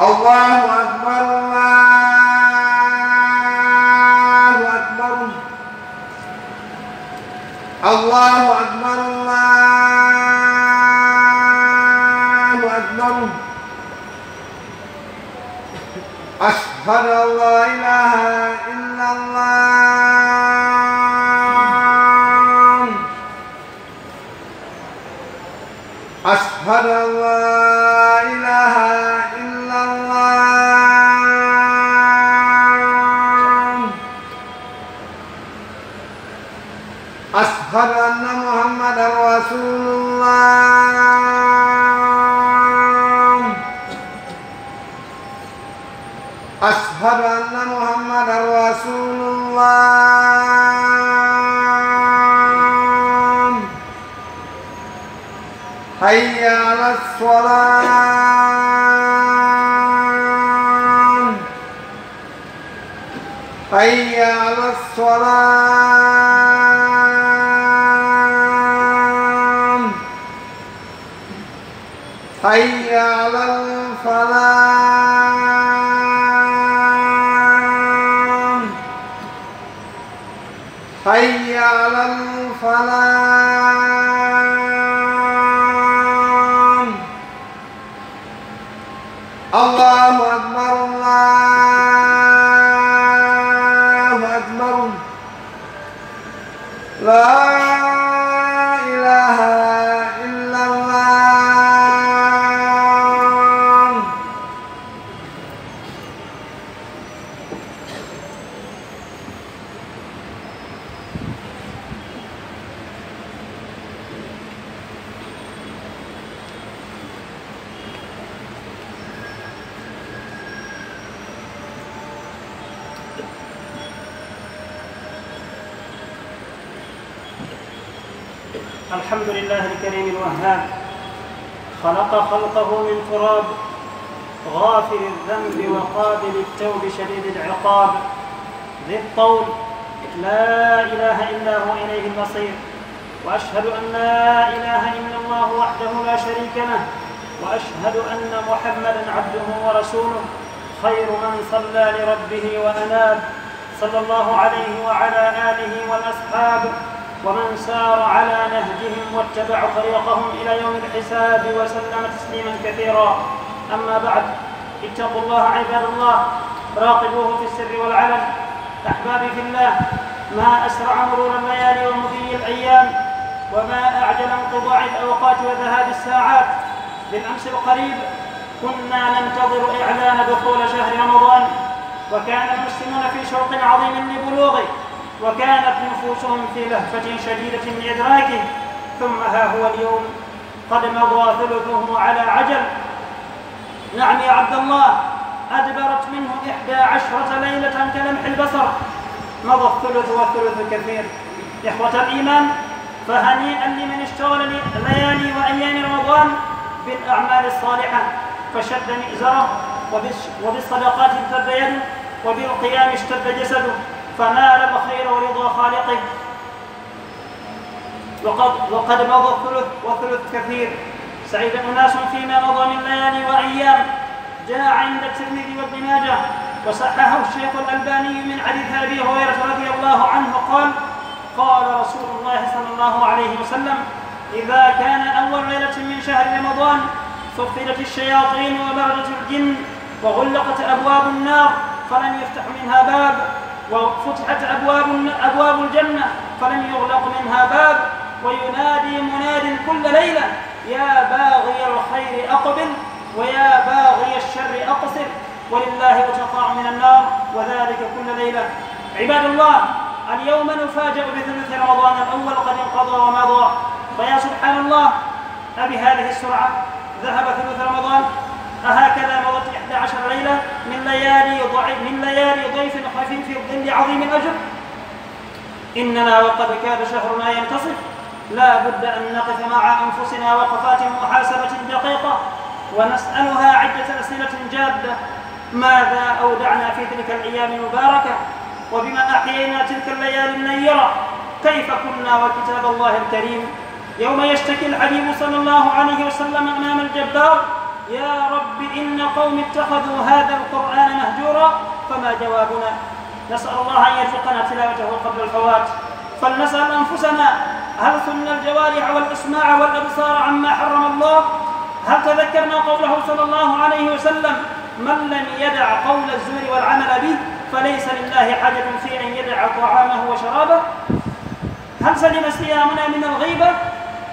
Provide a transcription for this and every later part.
الله أكبر الله أكبر الله أكبر الله أكبر أشهد أن لا إله إلا الله أشهد أن لا إله إلا الله أشهد أن محمدا رسول الله أشهد أن محمدا رسول الله حي على الصلاة حي على الصلاة حي على الفلاح حي على الفلاح الله أكبر الله أكبر لا إله إلا الله الحمد لله الكريم الوهاب خلق خلقه من تراب غافر الذنب وقابل التوب شديد العقاب ذي الطول لا إله إلا هو إليه المصير وأشهد أن لا إله إلا الله وحده لا شريك له وأشهد أن محمدا عبده ورسوله خير من صلى لربه وأناب صلى الله عليه وعلى آله والأصحاب ومن سار على نهجهم واتبع طريقهم إلى يوم الحساب وسلم تسليما كثيرا أما بعد اتقوا الله عباد الله راقبوه في السر والعلن أحبابي في الله ما أسرع مرور الليالي ومضي الأيام وما أعجل انقضاء الأوقات وذهاب الساعات بالأمس القريب كنا ننتظر إعلان دخول شهر رمضان وكان المسلمون في شوق عظيم لبلوغه وكانت نفوسهم في لهفة شديدة لإدراكه ثم ها هو اليوم قد مضى ثلثه على عجل نعم يا عبد الله أدبرت منه 11 ليلة كلمح البصر مضى الثلث والثلث كثير إخوة الإيمان فهنيئا لمن اشتغل ليالي وأيام رمضان بالأعمال الصالحة فشد مئزره وبالصدقات امتد يده وبالقيام اشتد جسده فنال الخير ورضا خالقه وقد مضى الثلث والثلث كثير سعيد أناس فيما مضى من ليالي وأيام جاء عند الترمذي وابن ماجه وصححه الشيخ الألباني من حديث أبي هريرة رضي الله عنه قال رسول الله صلى الله عليه وسلم إذا كان أول ليلة من شهر رمضان صفدت الشياطين وبردت الجن وغلقت أبواب النار فلم يفتح منها باب وفتحت أبواب الجنة فلم يغلق منها باب وينادي مناد كل ليلة يا باغي الخير أقبل ويا باغي الشر أقصر ولله عتقاء من النار وذلك كل ليلة عباد الله اليوم نفاجأ بثلث رمضان الأول قد انقضى ومضى فيا سبحان الله أبهذه السرعة ذهب ثلث رمضان أهكذا مضت 11 ليلة من ليالي ضيف خفيف في الظل عظيم الأجر إننا وقد كاد شهرنا ينتصف لا بد أن نقف مع أنفسنا وقفات محاسبة دقيقة ونسألها عدة أسئلة جادة ماذا أودعنا في تلك الأيام المباركة وبما أحيينا تلك الليالي النيرة كيف كنا وكتاب الله الكريم يوم يشتكي الحبيب صلى الله عليه وسلم أمام الجبار يا رب إن قوم اتخذوا هذا القرآن مهجورا فما جوابنا؟ نسأل الله أن يرزقنا تلاوته قبل الفوات. فلنسأل أنفسنا: هل ثنى الجوارح والأسماع والأبصار عما حرم الله؟ هل تذكرنا قوله صلى الله عليه وسلم: من لم يدع قول الزور والعمل به فليس لله حاجة في أن يدع طعامه وشرابه؟ هل سلم صيامنا من الغيبة؟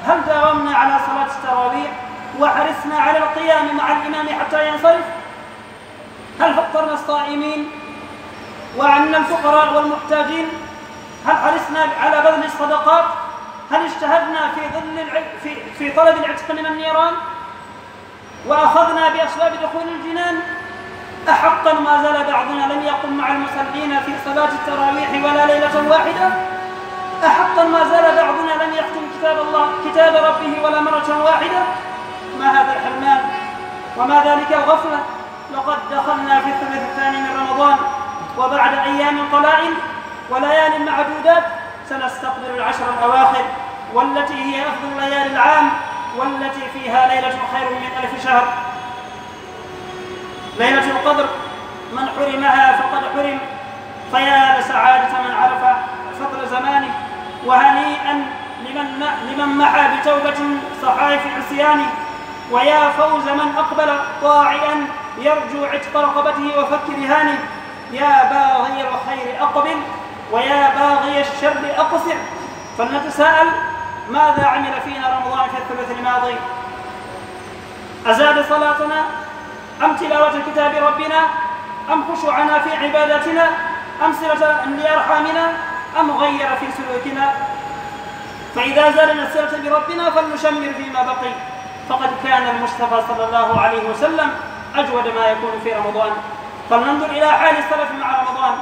هل داومنا على صلاة التراويح وحرصنا على القيام مع الإمام حتى ينصرف؟ هل فطرنا الصائمين وعنا الفقراء والمحتاجين؟ هل حرصنا على بذل الصدقات؟ هل اجتهدنا في طلب العتق من النيران وأخذنا بأسباب دخول الجنان؟ أحقا ما زال بعضنا لم يقم مع المصلين في صلاة التراويح ولا ليلة واحدة؟ أحقا ما زال بعضنا لم يختم كتاب ربه ولا مرة واحدة؟ ما هذا الحرمان وما ذلك الغفلة؟ لقد دخلنا في الثلث الثاني من رمضان، وبعد أيام قلائل وليال معدودات سنستقبل العشر الأواخر، والتي هي أفضل ليالي العام، والتي فيها ليلة خير من 1000 شهر. ليلة القدر من حرمها فقد حرم، فيا لسعادة من عرف فضل زمانه، وهنيئا لمن محى بتوبة صحائف عصيانه، ويا فوز من أقبل طاعيا يرجو عتق رقبته وفك رهانه. يا باغي الخير أقبل ويا باغي الشر أقصر. فلنتساءل: ماذا عمل فينا رمضان في الثلث الماضي؟ أزاد صلاتنا أم تلاوة كتاب ربنا أم خشوعنا في عباداتنا أم صلة لأرحامنا أم غير في سلوكنا؟ فإذا زادنا الصلة بربنا فلنشمر فيما بقي، فقد كان المصطفى صلى الله عليه وسلم أجود ما يكون في رمضان. فلننظر إلى حال السلف مع رمضان،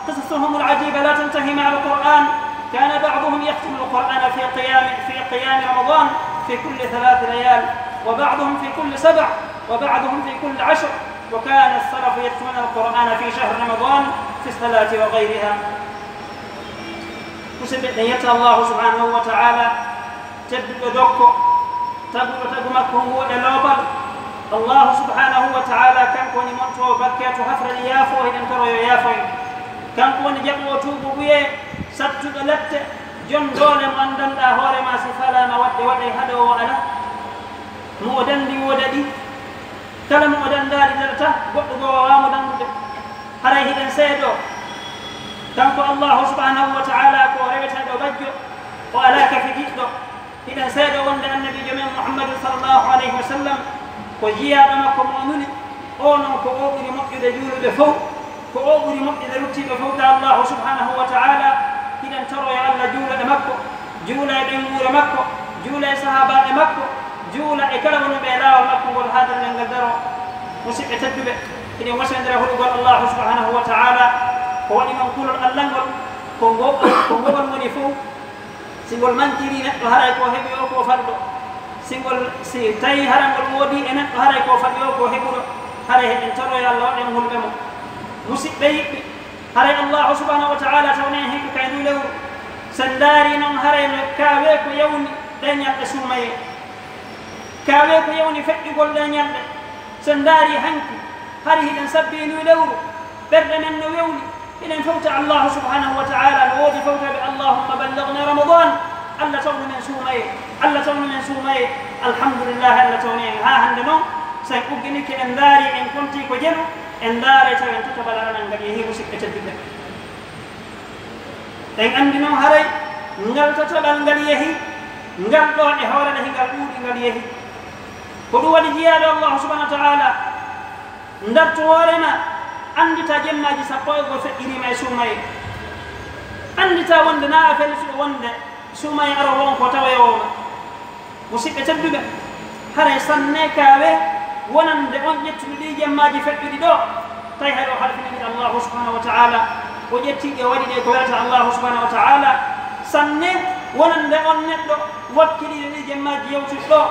قصصهم العجيبة لا تنتهي مع القرآن. كان بعضهم يختم القرآن في قيام رمضان في كل 3 ليال، وبعضهم في كل 7، وبعضهم في كل 10. وكان السلف يختمون القرآن في شهر رمضان في الصلاة وغيرها. وسبحانه الله سبحانه وتعالى تبدو دوكو تقومكم هو الأوبر. الله سبحانه وتعالى كان كوني منتو بكيت هفر يافو إذن ترى يافو كان كوني جبو توبو بيه ستو دلت جن دول مندن دا هوري ما سفالا ما ودي هدو وأنا مودن دي وددي كلا مودن داري دلتا بقضو وامودن هري هدن سيدو كان الله سبحانه وتعالى كوريبت هدو بجو وألاك في جيدو إذن سيدو وند النبي جميع محمد صلى الله عليه وسلم ko jiyaɗama ko monuni o non ko o ɓuri moƴƴude juuluɓe fof, ko o ɓuri moƴƴude luttiɓe fof ga allahu subhanahu wa taala. hiɗen toroya allah juulaɗe makko, juula e ɓenguure makko, juula e sahabaɓe makko, juula e kala woni ɓe laawol makko ngol haadal nel ngal daro. musidɓe tedduɓe, hiɗen wasandira huɗugol allahu subhanahu wa taala ko waɗi non kulol allah ngol ko ngogol woni fof. si ngol mantiri neɗɗo haray ko heɓi o ko faɗɗo, si tawi harangol woodi e neɗɗo haray ko faɗi o ko heɓuɗo. haray heɗen toroya allah waɗen hulɓe mo. musidɓe yiɓɓe, haray allahu subhanahu wa taala tawne en hikka kay ndu lewru sen daari noon haray no kaawe ko yawni ɗe ñalɗe sumaye, kaawe ko yawni feƴƴugol ɗe ñalɗe. sen daari hanki hari hiɗen sabbi ndu lewru ɓerɗe men no wewni, hiɗen fewta allahu subhanahu wa taala no woodi fewtaɓe allahumma balligna ramadan. allah tawni men suumaye, allah tawni men suumaye. alhamdulillah allah tawni en ha hande noon sen ɓugginike en daari en konti ko jeno en daara taw en totobal anan ngal yehi musidɓe tedduɓe. en andi noon haray ngal totobal ngal yehi ngal ɗo e hoorene hingal ɗuuɗi ngal yehi ko ɗum waɗi jiyaade allahu subahanahu wa taala darto hoorema andita jemmaji sappo e goo feƴƴirima e suumaye, andita wonde na a felsuɗo wonde suumaye aro won ko tawayowoma. musidɓe tedduɓe, haray sanne kaawe wonande on ƴettuɗo ɗi jemmaji feƴƴuɗi ɗo tawi hayɗo halfiniɗi allahu subhanahu wa taala o ƴettiɗi o waɗi ɗe ko welata allahu subhanahu wa taala. sanne wonande on neɗɗo wakkiliɗo ɗi jemmaji yewtuɗi ɗo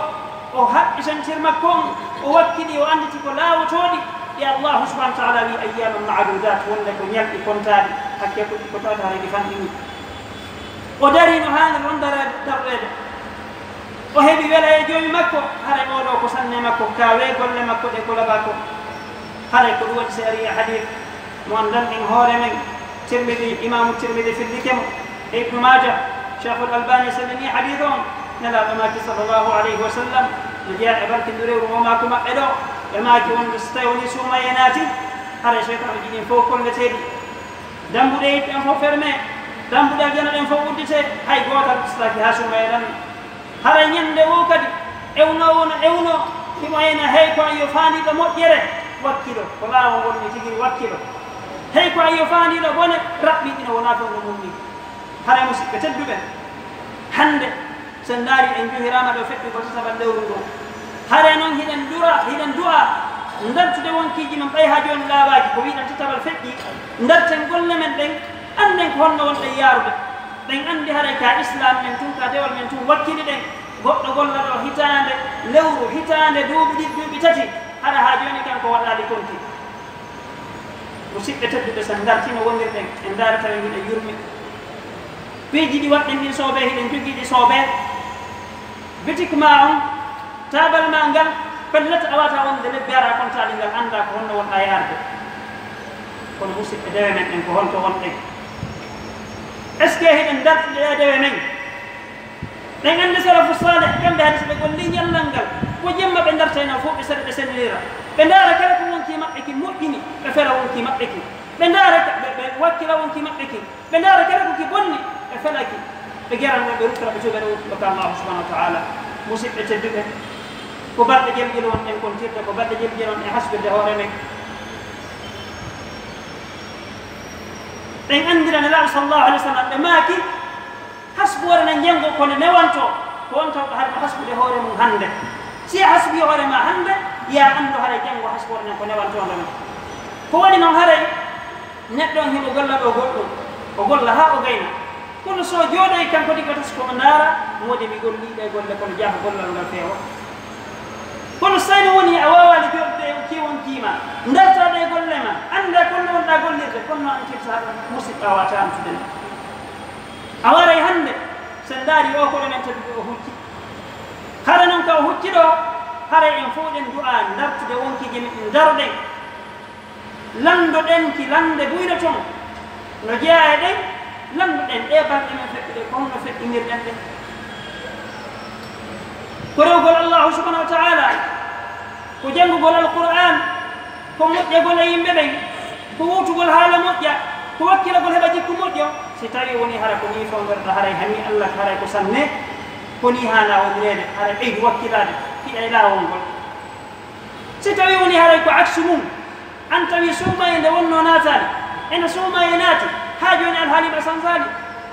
o haɓɓi sentir makko on o wakkili o anditi ko laawotoɗi ɗi allahu subhanahu wa taala wi ayyaman maadudat, wonde ko ñalɗi kontaɗi hakke ko tawata hayɗi fanɗini. o darino hanel on darrede o heɓi wela e joomi makko haray oɗo ko sanne makko kawe golle makko ɗe ko laɓa ko haray ko ɗum waɗi si ari hadith mo andan en hoore men tirmidi imamu tirmidi fillikemo e ibnu maja cheikhul albani salini hadith on nelaɗo maki sallllahu alayhi wa sallam no jeeya e barkinde rewru o mako maɓɓe ɗo ɓe maki wonde so tawi woni suumaye naati haray cheytane ji ɗin fof kolleteɗi dambuɗe yiɗɗen fof ferme dambuɗe aljana ɗen fof uddite hay gotal ustaki ha suumaye ɗan haray ñande o kadi ewnowo no ewno himo hena hey ko yo faandiɗo moƴƴere wakkilo ko laawo wonni tigui wakkilo hey ko yo faandiɗo bone raɓɓiɗino wona toon no mumni haray musidɓe tedduɓe hande sen daari en juhirama ɗo feƴƴi ko tataɓal lewru ndu haray noon hiɗen du'a dartude wonkiji men ɓay ha joni laawaji ko wiɗen tataɓal feƴƴi darten golle men ɗen anden ko honno wonɗen yaarude ɗen andi haray ka islam men tun ka dewal men tun wakkili ɗen goɗɗo golla ɗo hitande lewru hitande duuɓi ɗiɗi duuɓi tati haɗa ha joni kanko waɗali konti musidɓe tedduɓe sen dartino wondirɗen en daara tawi hiɗen yurmi piiji ɗi waɗɗen ɗin soobe hiɗen jogiiɗi soobe bitik ma on tabal ma ngal pellata awata wonde lebbi ara kontali ngal anda ko honno wonɗa yarde kono musidɓe dewe men ɗen ko honto wonɗen est ce que hiɗen dartiɗe ɗe dewe men ɗen andi salafu salih kamɓe hade so ɓe golli ñallal ngal ko jemma ɓe dartayno fof ɓe saɗa ɓe sennira ɓe ndaara kala ko wonki maɓɓe ki moƴƴini ɓe fela wonki maɓɓe ki ɓe ndaara ɓe wakkila wonki maɓɓe ki ɓe ndaara kala ko ki bonni ɓe felaki ɓe geranɓe ɓe ruttata ɓe jogaɗo ɗoka allahu subahanahu wa taala musidɓe tedduɓe ko balɗe jelƴel won en kontirde ko balɗe jelƴel on e hasbirde hoore men ɗen andira nelaaɗo sallllahu alih w sallam ɓe maaki hasbuore ne janngo kono newanto ko wontawɗo harko hasbude hoore mum hannde si a hasbi hoore ma hannde ya anndu haray janngo hasbuore nen ko newantoɗo men ko waɗi noon haray neɗɗo on himo golla ɗo goɗɗum o golla ha o gayna kono so jooɗoy kanko ɗi gatas komo ndaara moodi mi golliɗe golle kono jaaha gollal ngal feewa kono sani woni a wawali joɗde kiwon kiima dartaɗe golle ma anda kolno wonɗa gollirde konno an tirta musidɓe a wata amtude a waray hannde sen daari o koɗo men teddude o hucci hara noon ka o hucci ɗo haray en fof ɗen du'a dartude wonkiji men ɗin daroɗen landoɗen ki lande buyɗo toon no jeeya ɗen landoɗen ɗe balɗe men feƴƴuɗe ko honno feƴƴinirɗen ɗen ko rewgol allahu subahanahu wa taala ko janngugol alqur'an ko moƴƴagol e yimɓe ɓen ko wutugol haala moƴƴa ko wakkilagol heɓa jikku moƴƴo si tawi woni hara ko ni fawgerɗo haray hani allah haray ko sanne koni hana wonirede haray ɓeydu wakkilade hiɗa e laawol ngol si tawi woni haray ko aksu mum an tawi suumaye nde wonno naatali ene suumaye naati ha joni alhaalima sansali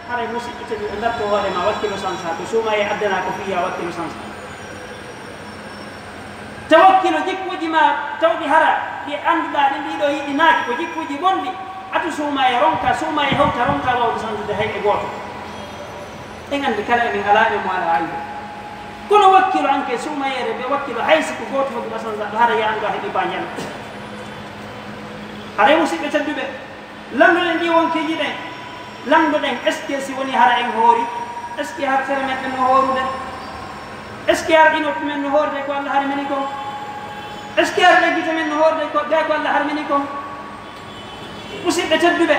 haray musidɓe tedi ɓe darto hoorema wakkilo sansa ko suumaye addana ko fiya wakkilo sansa tawakkilo jikkuji ma tawɗi hara ɗi annduɗa ɗi ɗiɗo yiɗi naaki ko jikkuji bonɗi atu suumaye ronka suumaye hewta ronka wawde sansude hay e gooto en anndi kala emin alaaɓe mo ala ayde kono wakkilo anke suumayere ɓe wakkilo hay siko gooto hoɗuɗa sansaɗo hara ya anndu a heɓi ba ñana haray musidɓe tedduɓe landuɗen ɗi wonkiji ɗen landuɗen est ce que si woni hara en hoori est ce que hartere men ɗen no hoorude est ce que har ɗinoppi men no hoorde ko allah harmini kon est ce que har ɗeggite men no hoorde ko gay ko allah harmini kon musidɓe tedduɓe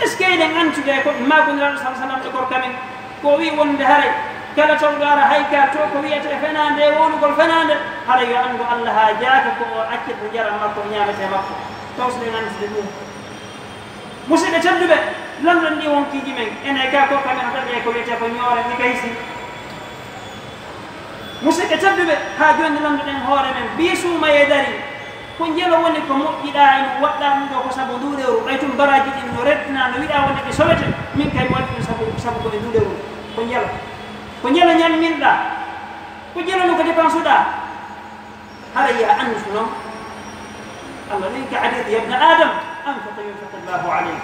est ce que eɗen antude ko magoniraɗo sa sallam ɗe gorka men ko wi wonde haray kala tawɗo ara hayka to ko wiyete fenade wonugol fenade haray yo anndu allah ha jaaka ko o accirɗo jaram makko o ñamete makko tawsoɗen antude ɗum musidɓe tedduɓe lanɗon ɗi wonkiji men ene ka ko kamen taƴe ko wiyete ko ñoore ni kaysi musidɓe tedduɓe ha joni landuɗen hoore men bi suumaye dari ko jelo woni ko moƴƴiɗa en waɗɗa ɗum ɗo ko sabu ndu lewru ɓay tum baraji ɗin no rettina no wiɗa wonde ɗe sowete min kay mi waɗi ɗum sabu koɗe ndu lewru ko jelo ñamminɗa ko jelo no ko dépense uɗa haɗa yiya andu noon allah nin ka hadith yabna adam anfata yunfata llahu aleyk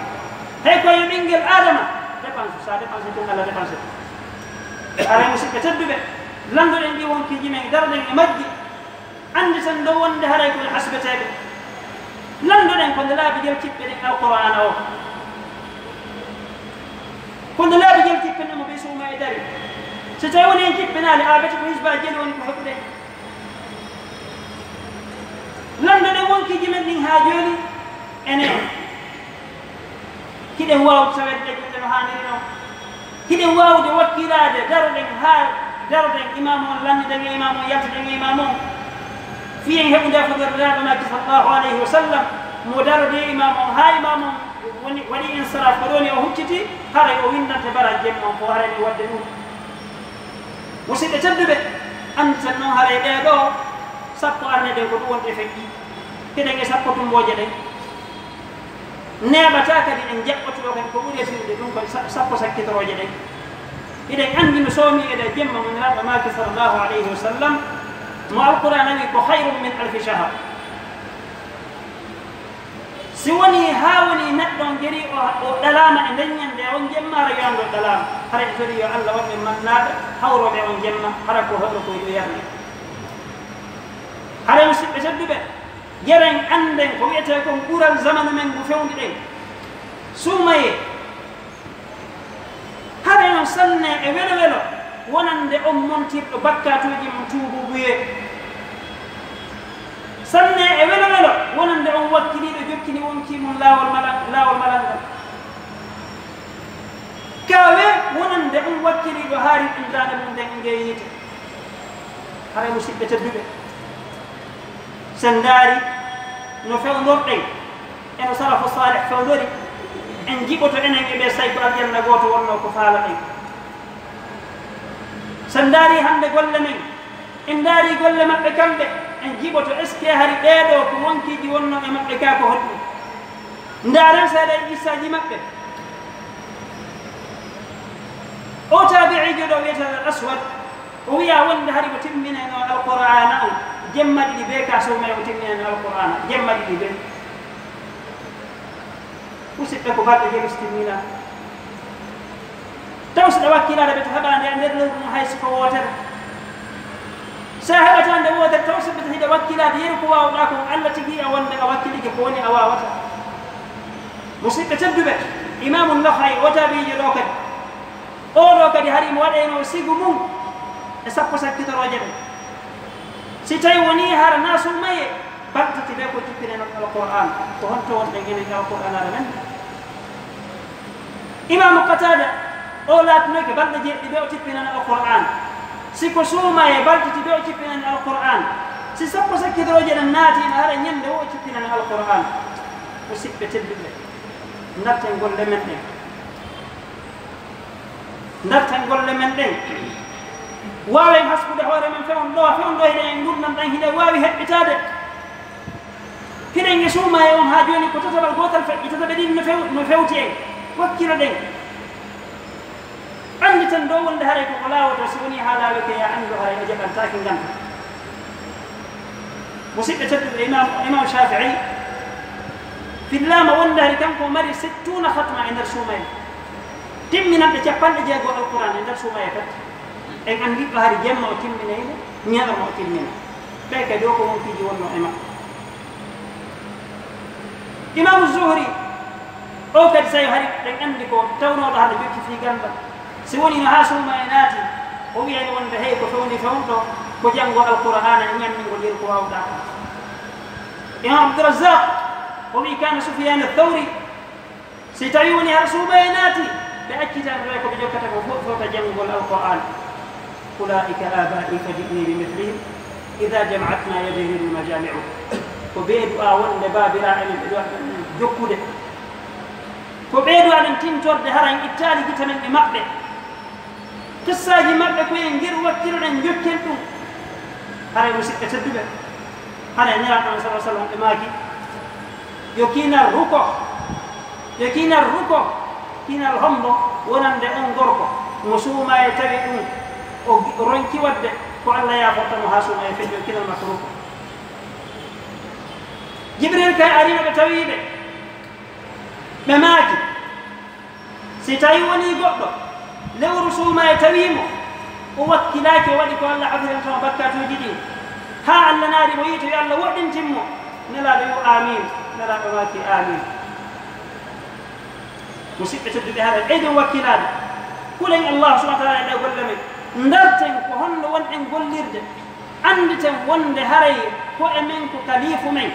hay ko yo ɓinguel adama dépense sa dépense tun allah dépense ara musidɓe tedduɓe landuɗen ɗi wonkiji men darɗen e majji andi tan ɗo wonde haray koye hasbeteɓe landuɗen ko nde laabi jel ciɓɓe ɗen alqur'ana o ko nde laabi jel ciɓɓe ɗen mo ɓe suuma e dari so tawi woni en jiɓɓinaali aabete ko hisbaji jeli woni ko heɓude lande ɗen wonkiji men ɗin haa jooni enen hiɗen waawde tawede ɗeƴƴuɗe no haaniri noon hiɗen waawde wakkilaade daroɗen haa daroɗen imam on lanndiden e imam on yaltiden e imam on fiyen heɓude fodoriraɓe makki sallllahu alayhi wa sallam mo darode imam on haa imam on waɗi insaraf ko ɗoni o hucciti haray o windante bara jemma on ko harani wadde ɗum musidɓe tedduɓe annditan noon haray ɗeɗo sappo arne ɗen ko ɗum wonɗe feƴƴi hiɗen e sappo tumboje ɗen neɓata kadi en jaɓɓotoɗo kadi ko ɓuri fiwde ɗum koye sappo sakkitoroje ɗen hiɗen anndi no soomi ede jemma mo niraɗo maki sallllahu alayhi wa sallam mo alquran wi ko hayrum min alfi shahar si woni haa woni neɗɗo on geri o ɗalama e ndeññande on jemmara yando ɗalama hara e tori yo allah waɗɓe mannaɓe hawroɓe on jemma hara ko heɗo koye ɗo yarde hara musidɓe tedduɓe jeren anden ko wiyete kon ɓural zamanu men ngo fewndi ɗen suumaye hare no sanne e welo welo wonande on montirɗo bakkatuji mum tuububuye sanne e welo welo wonande on wakkiliɗo jokkini wonki mum laawol malangal kawe wonande on wakkiliɗo haari ɗindaɗe mum nden ngeyite hare musidɓe tedduɓe sen daari no fewnorɗen eno salafu salih fewndori en jiɓoto enen eɓe say ko aljanna gooto wonno ko faala ɗen sen daari hannde golle men en daari golle maɓɓe kamɓe en jiɓoto est ce que hari ɓeeɗo ko wonkiji wonno e maɓɓe ga ko hoɗɗum ndaaren seeɗa e ƴissaji maɓɓe o tabiijo ɗo wiyetee al aswad o wiya wonde hari ko timmineno alqur'ana on jemma ɗiɗi be ka sowmay o timmineno alqur'ana jemma ɗiɗi be musidɓe ko balɗe jemis timmina taw so ɗa wakkilaɗe ɓe to heɓande e nder lewru mum hayso ko wootere sa heɓata nde wootere taw so ɓe to hiɗa wakkilade yeru ko wawɗa ko allah tigi a wonde a wakkilike ko woni a wawata musidɓe tedduɓe imamu nahayi o tabijo ɗo kadi oɗo kadi harimo waɗeno sigu mum e sappo sakkitoroje ɗe si tawi woni hara nasumaye baltati ɓe ko jippinen alquran ko honto wonɗen enen e alquran aɗa men imamu qatada o laatinoke balɗe jeɗɗi ɓe o tippinan alquran siko suuma e baltati ɓe o cippinan alquran si sappo sakkitoroje ɗen naatina hara ñande o cippinan alquran ko siɓɓe tedduɓe darten golle men ɗen darten golle men ɗen waawen haskude hoore men fewnɗo hiɗen en gurdam ɗan hiɗen waawi heɓɓitade hiɗen e suuma e on haa jooni ko tataɓal gootal feƴƴi tataɓe ɗiɗi no fewti en wakkilo ɗen andi tan dow wonde haray koko laawoto si woni haa laawi ke ya anndu haray o jaɓantaki nganta musidɓe tedduɓe imam shafii fillama wonde hari kanko mari 60 hatma e nder suuma en timminanɓe 60 alquran e nder suuma e kat en andiɗɗo hari jemma o timmineyde ñalawma o timmina ɓe kadi o ko wonkiji wonno e makko imamu zuhri o kadi sawi hari ɗen andi ko tawnoɗo hande jokki fi gandal si woni no haa suuma e naati o wiyani wonde hey ko fewnɗo ko janngo alqur'ana e ñammingol yeru ko wawɗa imam abdourazaq o wi kana soufiane thawri si tawi woni hara suuma e naati ɓe accitani ɗo ko ɓe jokkata ko fota janngol alqur'an ulaika abai fajini bimithlihi ida jamaatna yadayni lmajamiu ko ɓeeɗu a wonde babira emen ɓe ɗo jokkude ko ɓeeɗu aɗen tintorde haran ittali gita men e maɓɓe qissaji maɓɓe koyen ngir wakkiloɗen jokken ɗum haray musidɓe tedduɓe hana neraɗon sa sallam ɓe maaki yo kiinal ruko kiinal hombo wonande on gorko mo suuma e tawi ɗum o ronki wadde ko allah yafortamo ha suuma e feƴƴo kinal makko ruko jibril kay arino ɓe tawiɓe ɓe maaki si tawi woni goɗɗo lewru suuma e tawimo o wakkilaki o waɗi ko allah hafirantamo bakkatuji ɗi ha allah naari mo yiito yo allah woɗɗintinmo nelaɗo yo amin nelaɗo maaki amin musidɓe tedduɓe haɗa ɓeyden wakkilade kulen allah subahana taala e ɗe golle men ndarten ko honno wonɗen gollirde anditen wonde haray ko e men ko kalifu men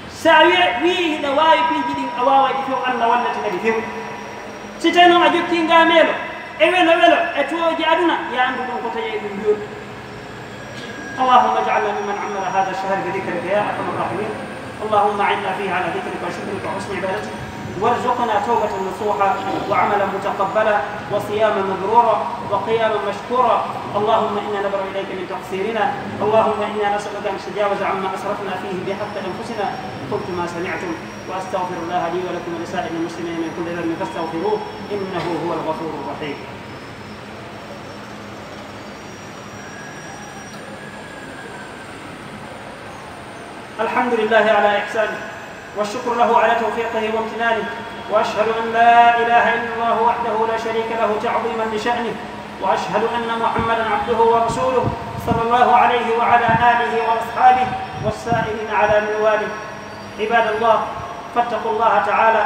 sa wi hiɗa wawi piiji ɗin a wawa ɗi few Allah wallata kadi few si tawi noon a jokki ngameelo e welo welo e towoji aduna ya andu ɗum ko tawi ɗum jooɗi اللهم اجعلنا ممن عمر هذا الشهر بذكرك يا ارحم الراحمين اللهم اعنا فيه على ذكرك وشكرك وحسن عبادتك وارزقنا توبة نصوحا وعملا متقبلا وصياما مبرورا وقياما مشكورا اللهم انا نبرأ اليك من تقصيرنا اللهم انا نسألك ان تتجاوز عما اسرفنا فيه بحق انفسنا قلت ما سمعتم واستغفر الله لي ولكم ولسائر المسلمين من كل ذنب فاستغفروه انه هو الغفور الرحيم. الحمد لله على إحسانه والشكر له على توفيقه وامتنانه وأشهد أن لا إله إلا الله وحده لا شريك له تعظيما لشأنه وأشهد أن محمدا عبده ورسوله صلى الله عليه وعلى آله وأصحابه والسائرين على منواله. عباد الله فاتقوا الله تعالى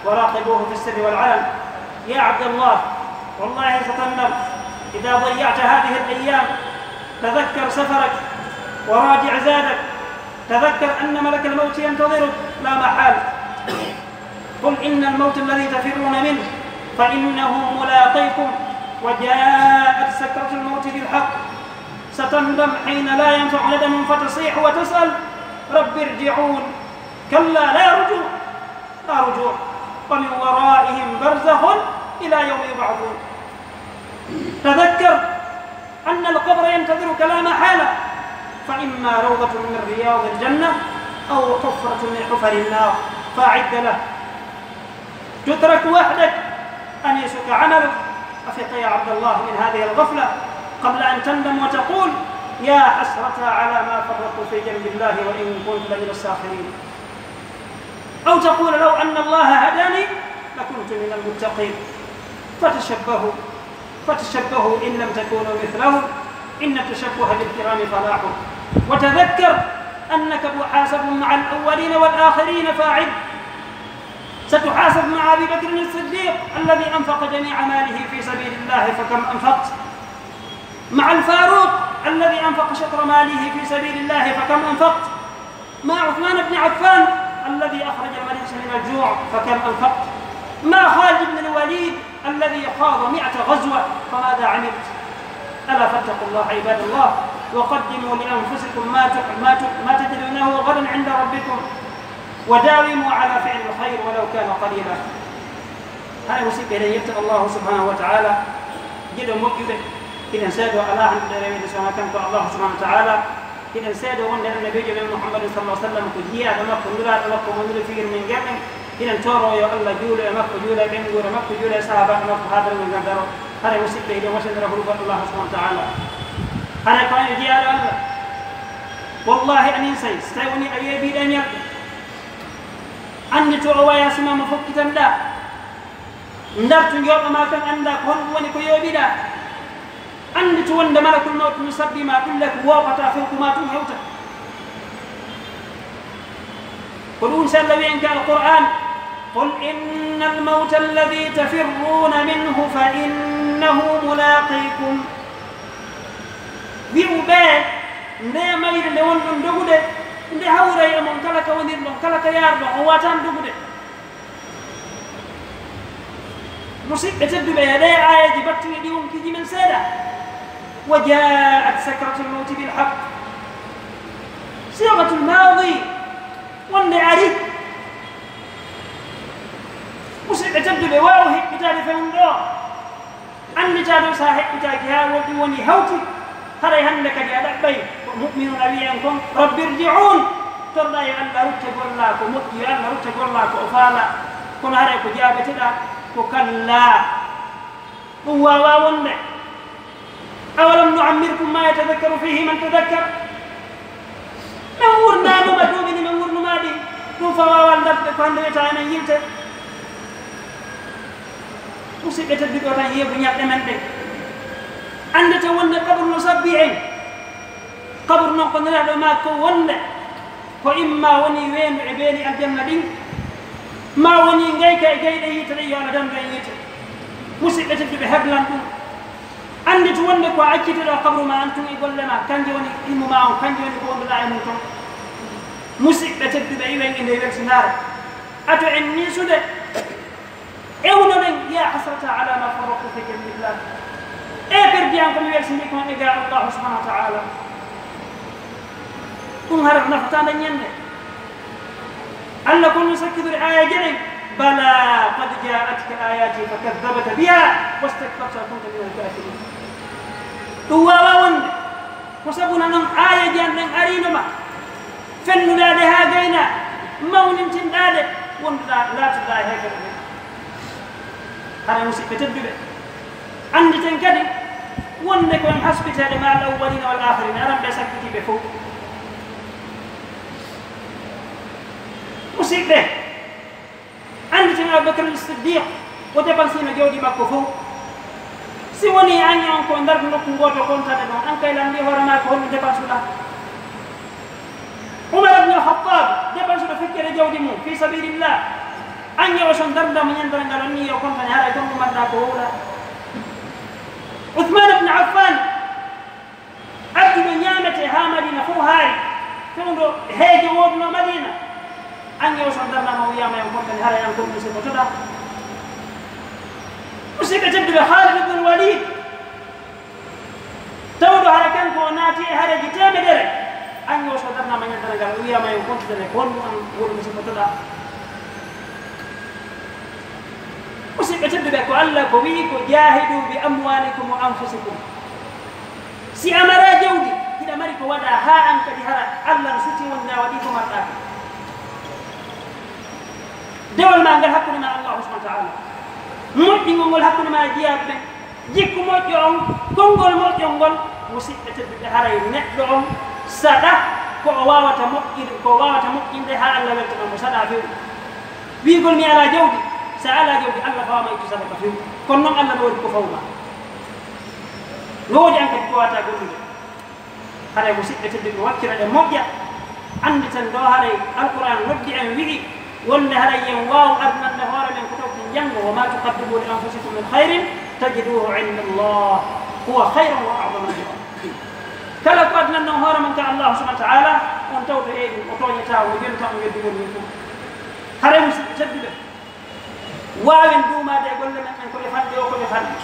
وراقبوه في السر والعلن. يا عبد الله والله ستندم إذا ضيعت هذه الأيام. تذكر سفرك وراجع زادك. تذكر أن ملك الموت ينتظرك لا محال. قل إن الموت الذي تفرون منه فإنه ملاقيكم وجاءت سكرة الموت بالحق. ستندم حين لا ينفع ندم فتصيح وتسأل رب ارجعون. كلا لا رجوع ومن ورائهم برزخ إلى يوم يبعثون. تذكر أن القبر ينتظرك لا محالة فإما روضة من رياض الجنة أو حفرة من حفر النار فأعد له. تترك وحدك أنيسك عملك. أفق يا عبد الله من هذه الغفلة قبل أن تندم وتقول يا حسرة على ما فرطت في جنب الله وإن كنت لمن الساخرين. أو تقول لو أن الله هداني لكنت من المتقين. فتشبهوا إن لم تكونوا مثلهم إن التشبه بالكرام فلاح. وتذكر أنك محاسب مع الأولين والآخرين فاعد. ستحاسب مع أبي بكر الصديق الذي أنفق جميع ماله في سبيل الله فكم أنفقت. مع الفاروق الذي أنفق شطر ماله في سبيل الله فكم أنفقت. مع عثمان بن عفان الذي أخرج المريض من الجوع فكم أنفقت. مع خالد بن الوليد الذي خاض 100 غزوة فماذا عملت. ألا فاتقوا الله عباد الله وقدموا لأنفسكم ما تجدونه غدا عند ربكم وداوموا على فعل الخير ولو كان قليلا. هذا مسيب إليه يبتغى الله سبحانه وتعالى جدا مجد إذا سادوا على عند الله سبحانه وتعالى إذا سادوا أن النبي محمد صلى الله عليه وسلم كجيا دمك نلا دمك من فير من جمع إذا تورو يا الله جولا مك جولا بنجور مك جولا صحابة مك هذا من جندرو. هذا مسيب إليه وشن رب الله سبحانه وتعالى. هذا كان يجي على الله والله أني سيستوني أيبي دنيا أني تو يا سما مفكتا لا ندرت يوم ما كان عندك هون وني كيوبي لا أني تو عند ملك الموت مسبي ما كل لك وقتا فيكما تموتا. قل أنسى الذي إن كان القرآن قل إن الموت الذي تفرون منه فإنه ملاقيكم. بيوبات nde mayre nde wonɗon dogude nde hawray e mon kala ka wonir ɗon kala ka yarɗon o watan dogude. musidɓe tedduɓe ɗe ayaji battuɗe ɗi wonkiji men seeɗa. wa jaat sakratul mawti bil haq. sigatul madi wonde ari. musidɓe tedduɓe wawa heɓɓitade fewnɗo andita ɗo sa heɓɓitaki ha woɗɗi woni hawti haray hande kadi a ɗaɓɓay mu'minun a wiyen kon rabbi irji'un torɗa yo allah rutte golla ko moƴƴi yo allah rutte golla ko o faala kono haray ko jaabeteɗa ko kalla ɗum wawa wonde. awalam nu'ammirkum ma yatadakkaru fihi man tadakkar. min wurnanuma duuɓini min wurnumaɗi ɗum fa wawal dabde ko hande wiyata enen yilte. musidɓe tedduɗo tan yeebu ñaɓɗe men ɗe andete wonde kabru no sabbi en. kabru noon ko nelaɗo ma ko wonde ko imma woni weendu e beeli aljanna ɗin ma woni ngayka e gayɗe yiite ɗe yo Allah danda e yiite. musidɓe tedduɓe heblan ɗum andi to wonde ko accitiɗo kabru ma antum e golle ma kanji woni ilmu ma on kanji woni ko wonduɗa e mum ton musidɓe tedduɓe iwen e nde weltinare ato en nisude ewnoɗen ya hasrata ala ma farratu fi jambillah e perdiyan komi welsindi kon e ga allahu subhanahu wa taala ɗum hara nafata daññande allah kon nusakkidore aya jeɗen bala qad jaatka ayati fakadabata biha wastakbarta kunta min alkafirin ɗum wawa wonde ko sabuna noon ayaji an ɗen arinoma fennuɗade ha gayna mawnintinɗade wonduɗa latuɗa e haykata ɓe hara musidɓe tedduɓe anditen kadi wonde koyen hasbitede ma al awwalina wal akhirina aran ɓe sakkitiɓe fof musidɓe anditen aboubacar siddiq o dépansino jawdi makko fof si woni anni on ko ndar nokku goto kontane ɗon an kay landi hoorema ko holno dépensuɗa umar ibne alkhatab dépensuɗo fekkere jawdi mum fi sabilillah an yewa son dardama ñandere ngal on ni yo kontane haray ton umarɗa ko wowɗa uthman ibne affan adduɗo ñamete ha madina fof haari fewdo heege woduno madina an yewa son dardama o wiyama yo kontane haray an komni siko toɗa musidɓe tedduɓe Khalid ibn Walid tawɗo hara kanko o naati e hareji temedere an yo so darnama ñandere ngal o wiyama yo kontudene ko honɗum an woni siko toɗa musidɓe tedduɓe ko allah ko wi ko jahidu bi amwalikum wa anfusikum si amara jawdi hiɗa mari ko waɗa ha an kadi hara allah no suti wonda waɗi ko marɗa dewal ma ngal hakkude ma allahu subhanahu wa taala moƴƴingol ngol hakkude ma jeyaɓe ɓen jikku moƴƴo on konngol moƴƴol ngol musidɓe tedduɓe haray neɗɗo on saɗa ko o wawata moƴƴinde ha allah weltana mo saɗa fewɗi wigol mi ala jawdi sa ala jawdi allah fawama ittu sadaka fewɗi kono noon allah no waɗi ko fawma no woodi an kadi ko wata gollude haray musidɓe tedduɓe wakkira ɗe moƴƴa andi tan ɗo haray alquran noddi en wiɗi wonde haray yen waw arnande hoore men ko tawti janngo wa ma tuqaddimu li anfusikum min khayrin tajiduhu inda allah huwa khayran wa a'dama ajra kala ko adnanno hoore men ka allah subhanahu wa ta'ala on tawto eeɗi o toñata o jonta o yeddugol min fof haray musidɓe tedduɓe wawen duumade e golle men en koɓe fanɗe o koɓe fanɗe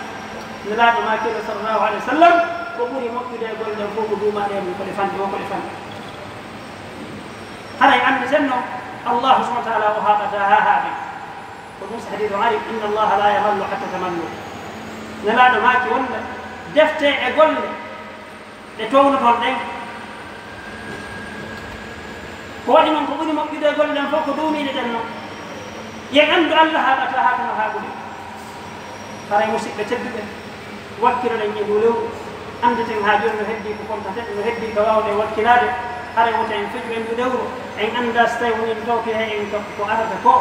nelaɗo makiɗo sallllahu alayhi wa sallam ko ɓuuri moƴƴude e golle fof ko duumade e mum koɓe fanɗe o koɓe fanɗe haray ande tenno الله سبحانه وتعالى وهابتها هابه وموسى حديث علي إن الله لا يمل حتى تملوا نلا ماكي ولا دفتي أقول لتونا تولدين كودي من كودي مقيد أقول لهم فوق دومي لدنو يعند الله هابتها هابه هابه فراي موسى بتبدأ وكر لن يقولوا أنت تنهاجون نهدي كفنت نهدي كواو وكلاده hare woto en feƴu en ɗo dewro en annda so tawi woni ɗo to he en ko arata ko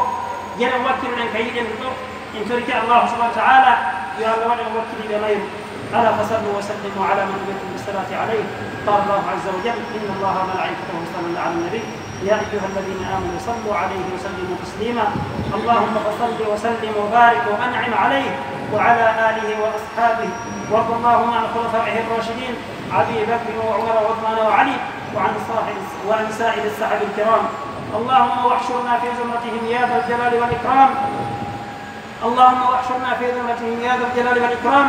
jere wakkiloɗen ka yiɗen ɗo en toriki allahu subahanahu wa taala yo allah waɗa en wakkiliɓe mayru ala fasallu wa sallimu ala man umirtum bisalati alayh qala allahu azza wa jal inna allaha wa malaikatahu yusalluna ala nabi يا أيها الذين آمنوا صلوا عليه وسلموا تسليما اللهم فصل وسلم وبارك وأنعم عليه وعلى آله وأصحابه وارض اللهم عن خلفائه الراشدين أبي بكر وعمر وعثمان وعلي وعن سائر الصحابة الكرام اللهم واحشرنا في زمرتهم يا ذا الجلال والإكرام اللهم واحشرنا في زمرتهم يا ذا الجلال والإكرام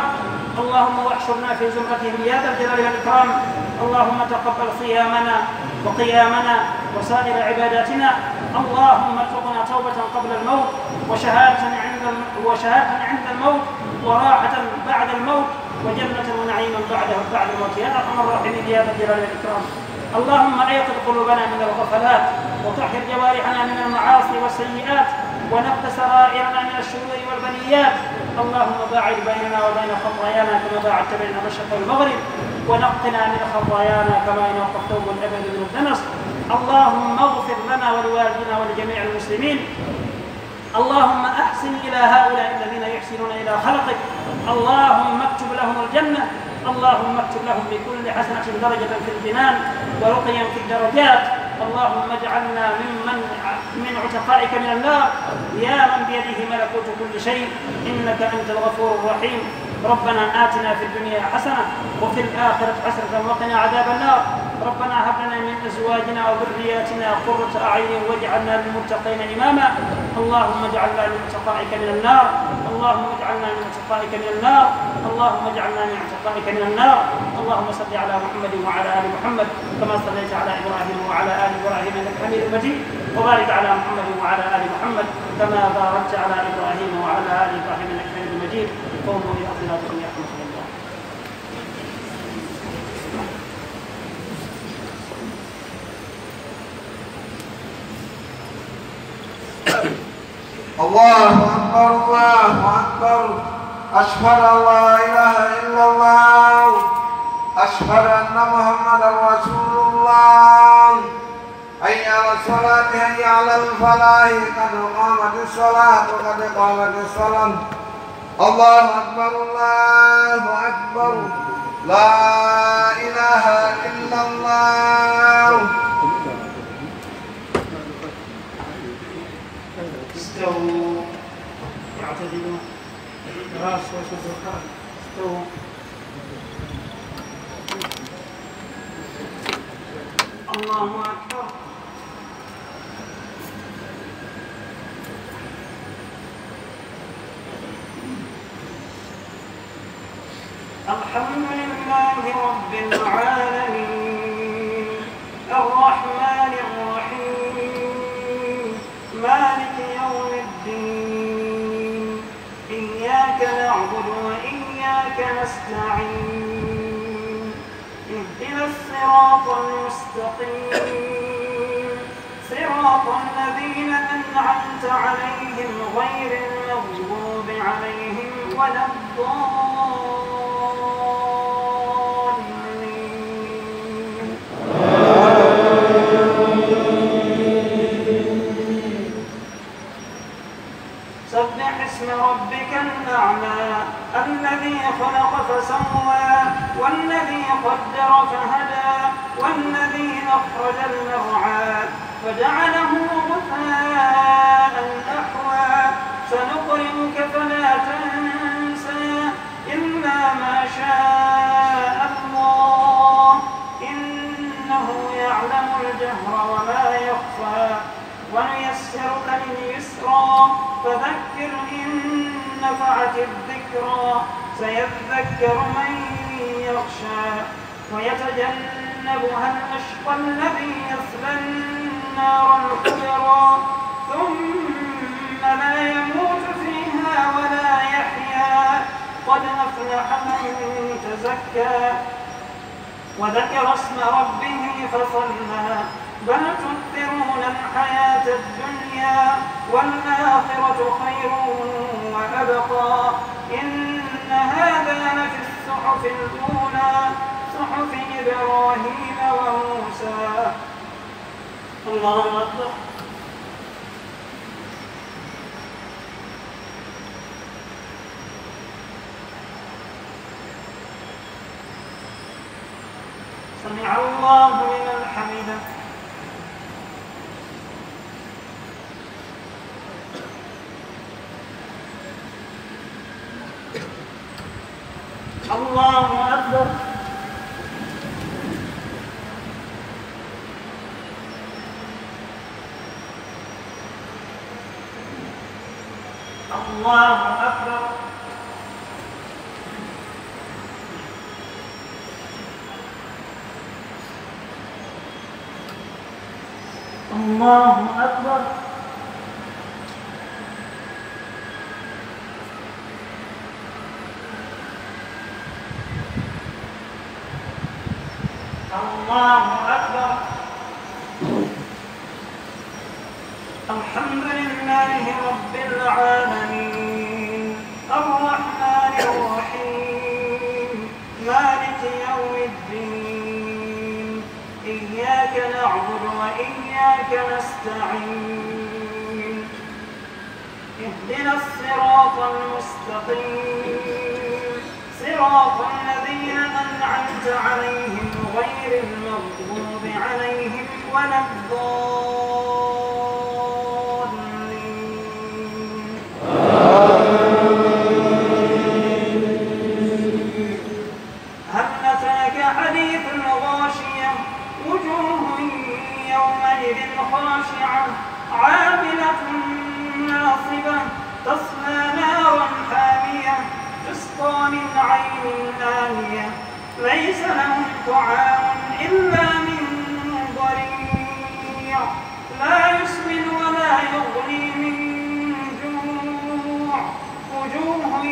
اللهم واحشرنا في زمرتهم يا ذا الجلال والإكرام اللهم تقبل صيامنا وقيامنا وسائر عباداتنا اللهم ارزقنا توبة قبل الموت وشهادة عند الموت وراحة بعد الموت وجنة ونعيما بعد الموت يا أرحم الراحمين يا ذا الجلال والإكرام اللهم أيقظ قلوبنا من الغفلات وطهر جوارحنا من المعاصي والسيئات ونقض سرائرنا من الشرور والبليات اللهم باعد بيننا وبين خطايانا كما باعدت بين المشرق والمغرب ونقنا من خطايانا كما ينقى الثوب الأبيض من الدنس اللهم اغفر لنا ولوالدنا ولجميع المسلمين اللهم أحسن إلى هؤلاء الذين يحسنون إلى خلقك اللهم اكتب لهم الجنة اللهم اكتب لهم بكل حسنة درجة في الجنان ورقيا في الدرجات اللهم اجعلنا من عتقائك من النار يا من بيده ملكوت كل شيء إنك أنت الغفور الرحيم ربنا آتنا في الدنيا حسنة وفي الآخرة حسنة وقنا عذاب النار. ربنا هب لنا من أزواجنا وذرياتنا قرة أعين واجعلنا للمتقين إماما. اللهم اجعلنا من عتقائك من النار. اللهم اجعلنا من عتقائك من النار. اللهم اجعلنا من عتقائك من النار. اللهم صل على محمد وعلى آل محمد كما صليت على إبراهيم وعلى آل إبراهيم إنك حميد مجيد. وبارك على محمد وعلى آل محمد كما باركت على إبراهيم وعلى آل إبراهيم إنك حميد مجيد. قوموا إلى صلاتكم يرحمكم الله. الله أكبر الله أكبر. أشهد أن لا إله إلا الله. أشهد أن محمدا رسول الله. حي على الصلاة حي على الفلاح قد قامت الصلاة قد قامت الصلاة. الله أكبر الله أكبر. لا إله إلا الله. استووا اعتدلوا راس وشد الخرج. استووا. الله أكبر. الحمد لله رب العالمين الرحمن الرحيم مالك يوم الدين. إياك نعبد وإياك نستعين. اهدنا الصراط المستقيم صراط الذين أنعمت عليهم غير المغضوب عليهم ولا الضالين. سبح اسم ربك الأعلى الذي خلق فسوى والذي قدر فهدى والذي أخرج المرعى فجعله غثاء أحوى. سنقرئك فلا تنسى إلا ما شاء الله إنه يعلم الجهر وما يخفى. ونيسرك لليسرى فذكر إن نفعت الذكرى. سيذكر من يخشى ويتجنبها الأشقى الذي يصلى النار الكبرى ثم لا يموت فيها ولا يحيا. قد أفلح من تزكى وذكر اسم ربه فصلى. بل تؤثرون الحياة الدنيا والآخرة خير وأبقى. إن هذا لفي الصحف الأولى صحف إبراهيم وموسى. الله أكبر. سمع الله لمن حمده. الله أكبر. الله أكبر. الله أكبر. الله أكبر. الحمد لله رب العالمين الرحمن الرحيم مالك يوم الدين. إياك نعبد وإياك نستعين. اهدنا الصراط المستقيم صراط الذين أنعمت عليهم غير المغضوب عليهم ولا الضالين. يومئذ خاشعة عاملة ناصبة تصلى نارا حامية تسقى من عين آنية ليس لهم طعام إلا من ضريع لا يسمن ولا يغني من جوع وجوه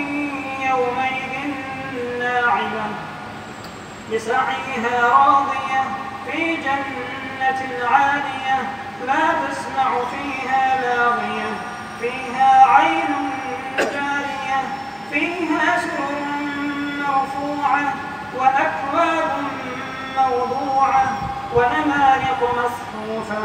يومئذ ناعمة لسعيها راضية في جنة عالية لا تسمع فيها لاغية فيها عين جارية فيها سرر مرفوعة وأكواب موضوعة ونمارق مصفوفة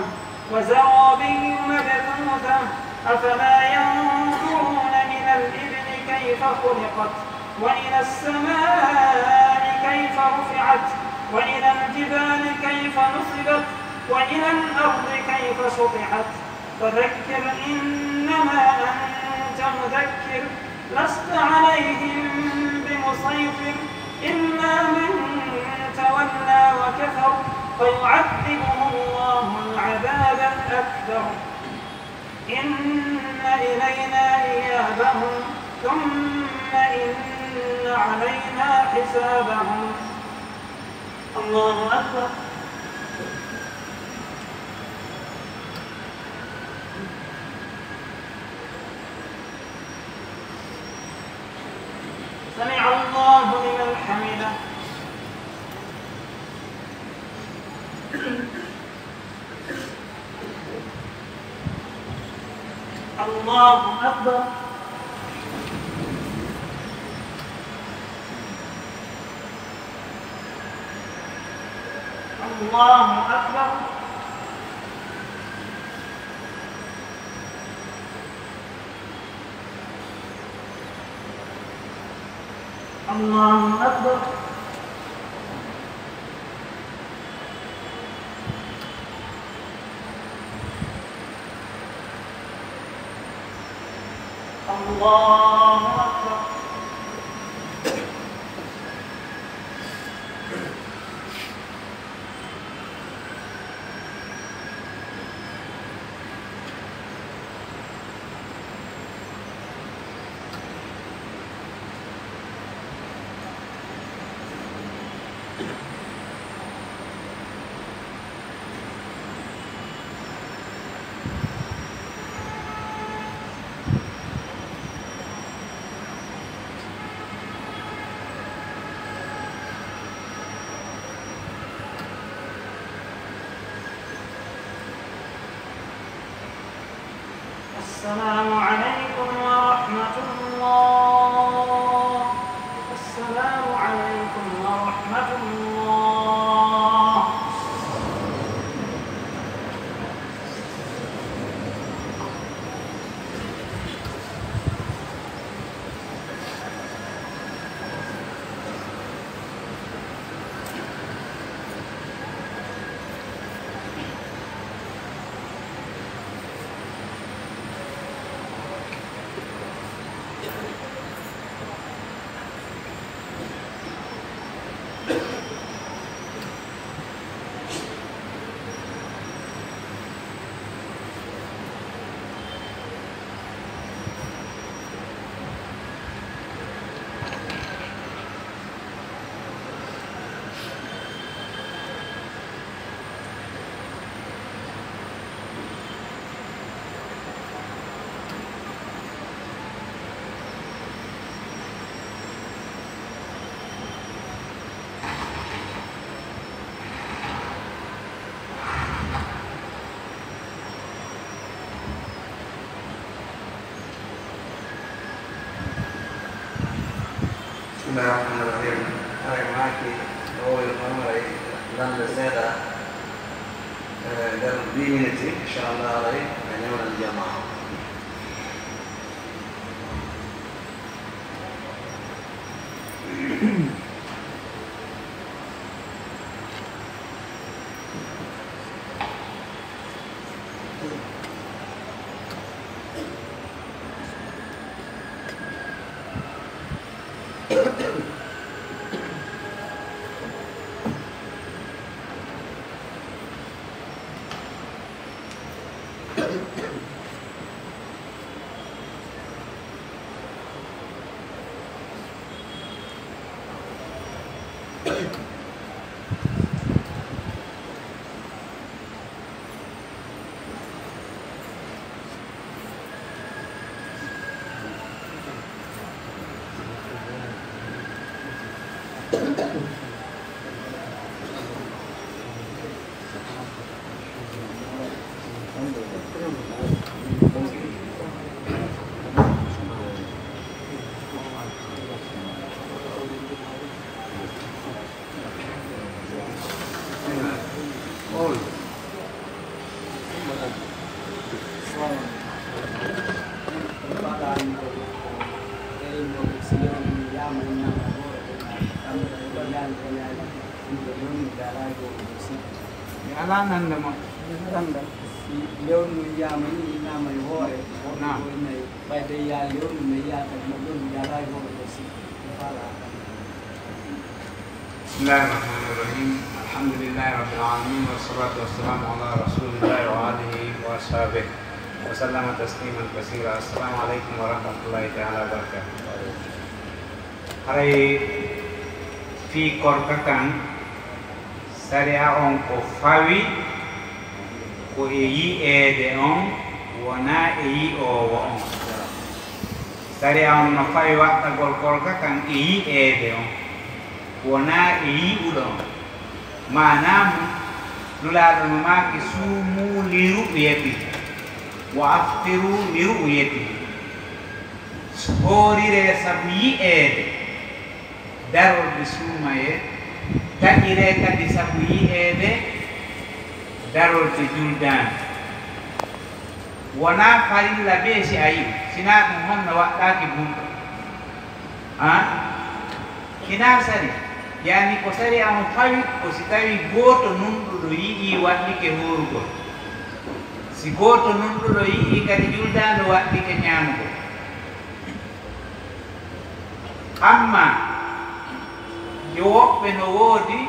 وزرابي مبثوثة أفلا ينظرون إلى الإبل كيف خلقت وإلى السماء كيف رفعت وإلى الجبال كيف نصبت وإلى الأرض كيف سطحت فذكر إنما أنت مذكر لست عليهم بمسيطر إلا من تولى وكفر فيعذبه الله العذاب الأكبر إن إلينا إيابهم ثم إن علينا حسابهم. الله أكبر. سمع الله لمن حمده. الله أكبر. الله أكبر. الله أكبر. الله أكبر. السلام عليكم ورحمة الله. السلام عليكم ورحمة الله. Bismillahirrahmanirrahim. Maki أول مرة لن نزيد در بيمينتي إن شاء الله علي يعني من الجماعة. Alanan naman. Leon yaman ni naman hore. Na. Pada ya Leon ni ya kemudian jalan hore si. Bismillahirrahmanirrahim. Alhamdulillahirabbil alamin wassalatu wassalamu ala Rasulillah wa alihi wa sahbihi wa sallama tasliman katsira. Assalamualaikum warahmatullahi taala wabarakatuh. Hari fi korkakan Sariya on ko fawi ko eyi ede on wona eyi owo on. Sariya on no fawi wattagol kolka kan eyi ede on wona eyi uɗon. Manam nulaɗo no maki sumu liru yeti wa aftiru liru yeti. Horire sabu yi ede darolɓe sumaye taƴire kadi sabu yi'eede darolde juldande wona farilla be si a yi'i sina ɗum honno waɗɗaki bunɗo kina sari yani ko sari amo fawi ko si tawi gooto nunɗuɗo yi'i waɗɗike horugol, si gooto nunɗuɗo yi'i kadi juldande waɗɗike ñamugol. Amma yo woɓɓe no woodi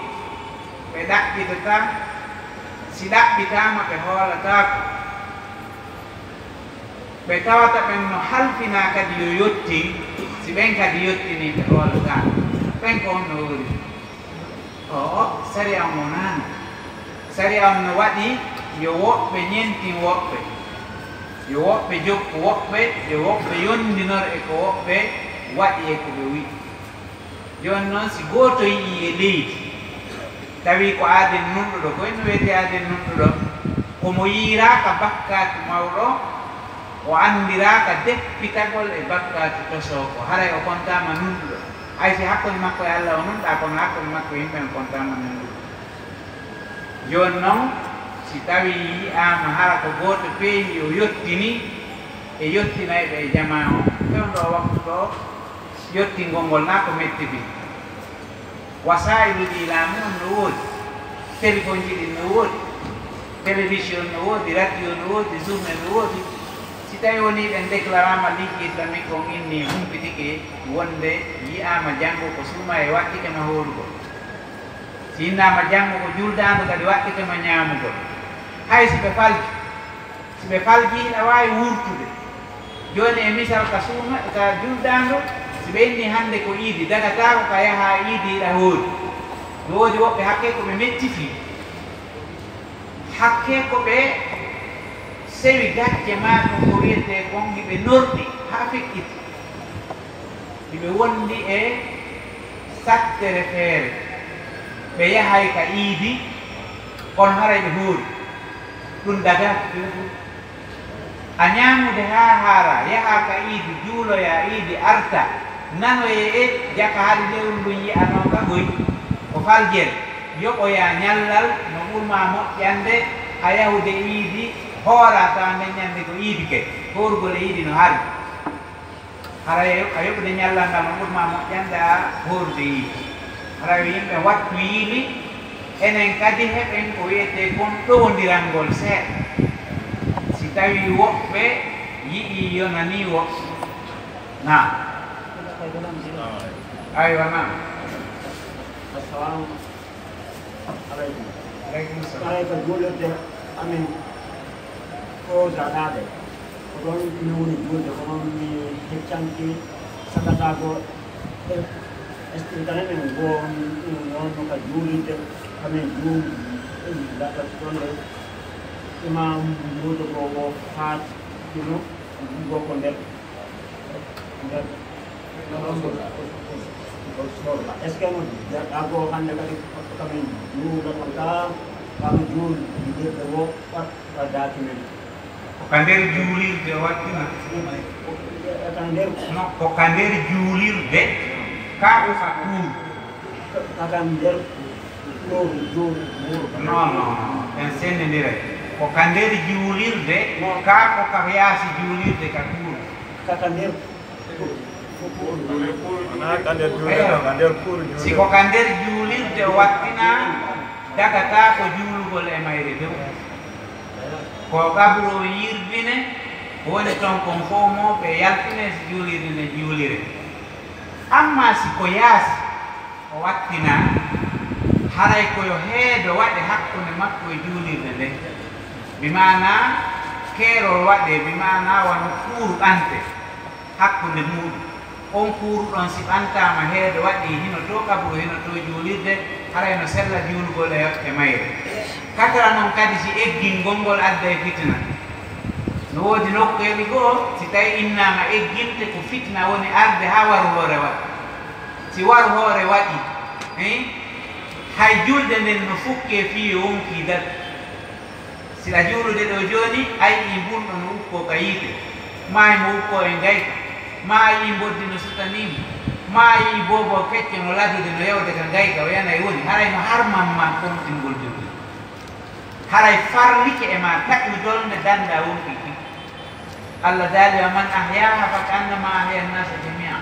ɓe ɗaɓɓitata, si ɗaɓɓitama ɓe hoolatako, ɓe tawata ɓen no halfina kadi yo yotti, si ɓen kadi yottini ɓe hoolatako. ɓen ko on no wori sari am wonani, sari am no waɗi yo woɓɓe ñentin woɓɓe, yo woɓɓe jokku woɓɓe, yo woɓɓe yondinor e ko woɓɓe waɗi e ko ɓe wi'i. Joni noon si gooto yii e leydi tawi ko aaden nunɗuɗo, ko eno wiyete aaden nunɗuɗo, komo yiiraka bakkatu mawɗo, o andiraka deppitagol e bakkatu tosoko, haray o kontama nunɗuɗo. Hay si hakkude makko e Allah o nunɗa, kono hakkude makko yimɓe en kontama nunɗuɗo. Joni noon si tawi yi'ama hara ko gooto peehi o yottini e yottinayɓe e jama o, fewɗo waktu ɗo yottingol ngol na ko metti bi. Wasailuji laamu on no woodi, téléphone ji ɗin no woodi, télévision no woodi, radio no woodi, journée no woodi. Si tawi woni ɓen déclarama ligue islamique on inni humpitike wonde yi'ama janngo ko suuma e waɗɗikema horugol, si innama janngo ko juldadu kadi waɗɗikema ñamugol, hay si ɓe falji, si ɓe falji ina wawi wurtude. Joni e misal ka suuma ka juldadu, si ɓe inni hande ko iidi dagatako ka yaha iidi iɗa hoori, no woodi woɓɓe hakke ko ɓe mettifi, hakke ko ɓe sewi gacce ma ɗum ko wiyete kon hiɓe norɗi ha feƴƴiti, hiɓe wondi e sattere feere, ɓe yahay ka iidi kono haray ɓe hoori, ɗum dagata a ñamude ha haara, yaha ka iidi juuloya iidi arta nanoye e jaka haade lewru ndu yi'ano ka ɓoy ko faljel, yoɓoya ñallal no ɓurma moƴƴande ha yahude iidi hoora tawa ndeññande ko iidi ke horugol e iidi no hari, hara a yoɓude ñallal ngal no ɓurma moƴƴande a horude iidi. hara yimɓe wattu yiili enen kadi heɓen ko wiyete kon ɗowdirangol seeɗa, si tawi woɓɓe yi'i yonani woɓɓe na aywa na. Assalamu alaikum. Aleykum salam. Aleykum julirde amin o zaɗaɓe ko ɗon ina woni julde ko noon mi heccanki sagatago estintane men goo wonno ka juulirde kamen juum gaɗat ɗonɗe imam muudo go o faat ino go ko nder est ce que mo jaɗɗa go hannde kadi kamen juulatol ka kama juul juulirde wo ɓat waddaki men ka nder juulirde waddina ka nder non ko ka nder juulirde ka o fa kuur kaka nder ɗoru juul non en sendindira ko ka nder juulirde ka ko ka yaasi juulirde ka kuur kaka nder si ko ka nder juulirde wattina dagata ko juulugol e mayre dow ko ɓabro yirdine woni ton kon fof moɓe yaltine si juulirde nde juulire amma si ko yaasi o wattina haray koyo heedo waɗe hakkunde makko e juulirde nde bimana keerol waɗe bimana wano kuuruɗante hakkunde muɗum on kuuruɗon si ɓantama heedo waɗi hino to ɓabro hino to juulirde haray no sella juulgol e mayre katara noon kadi si eggingol ngol adda e fitina no woodi nokkuyeɓe goo si tawi innama egginte ko fitna woni arde ha waru hoore waɗi si waru hoore waɗi hay julde nden no fukke fiye wonki dat sila juulude ɗo joni ayi mbulɗo no ukko ka yiite maayi mo ukko e ngayka ma yi mboddi no sutanima ma yi bobo kecce no ladude no yewde ka ngayka o yana e woni haray no harman ma kontingol julde haray farlike e ma taƴu dolde danda wonki ki Allah daali wa man ahyaha fa kannama ahya nnasa jamia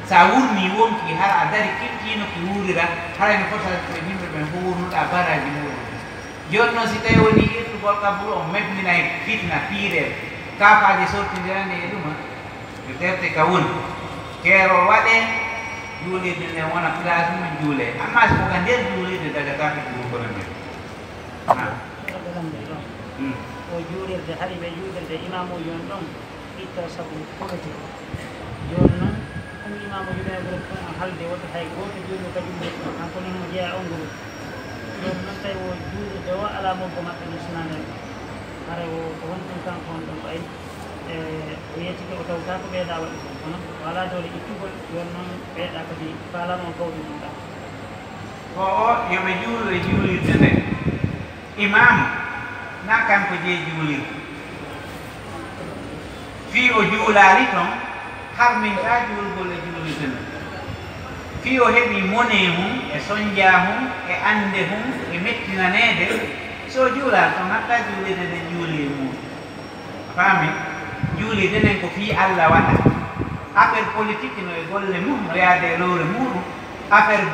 sa wurni wonki hara a dari kikkino ki wurira haray no fota e yimɓe ɓen fo wurnuɗa baraji muɗum joni noon si tawi woni irtugol kaburu o mebninay fitna piirel kafaji sortidirande e ɗuma yo terte ka woni keerol waɗe juulirde nde wona place mum juule amma so koka nder juulirde dagatake juulkono nder o juulirde haɗi ɓe juulirde imamuji on ɗon itta sabu politique joni noon comme imamuji ɓe ɓuri halde woto hay goto juulu ka juulirde han ko noon o jeeya on nguru joni noon tawi o juulirde o ala mobbo maɓɓe no sunande hara o ko wonɗum kanko on ɗon ɓay o yettike o tawta ko ɓeeɗa waɗi ɗum kono wala dole ittugol joni noon ɓeeɗa kadi falama o gawɗi ɗum ɗa ko o yoɓe juulo e juulirde nde imam na kanko jeeyi juulirde fi o juulali toon harminta juulgol e juulirde nde fi o heɓi mone mum e soñdia mum e ande mum e mettinanede so juulal toon hatta juulirde nde juuli e mum faami juulirde nden ko fi Allah waɗa affaire politique no e golle mum no yaade e lowre muɗum affaire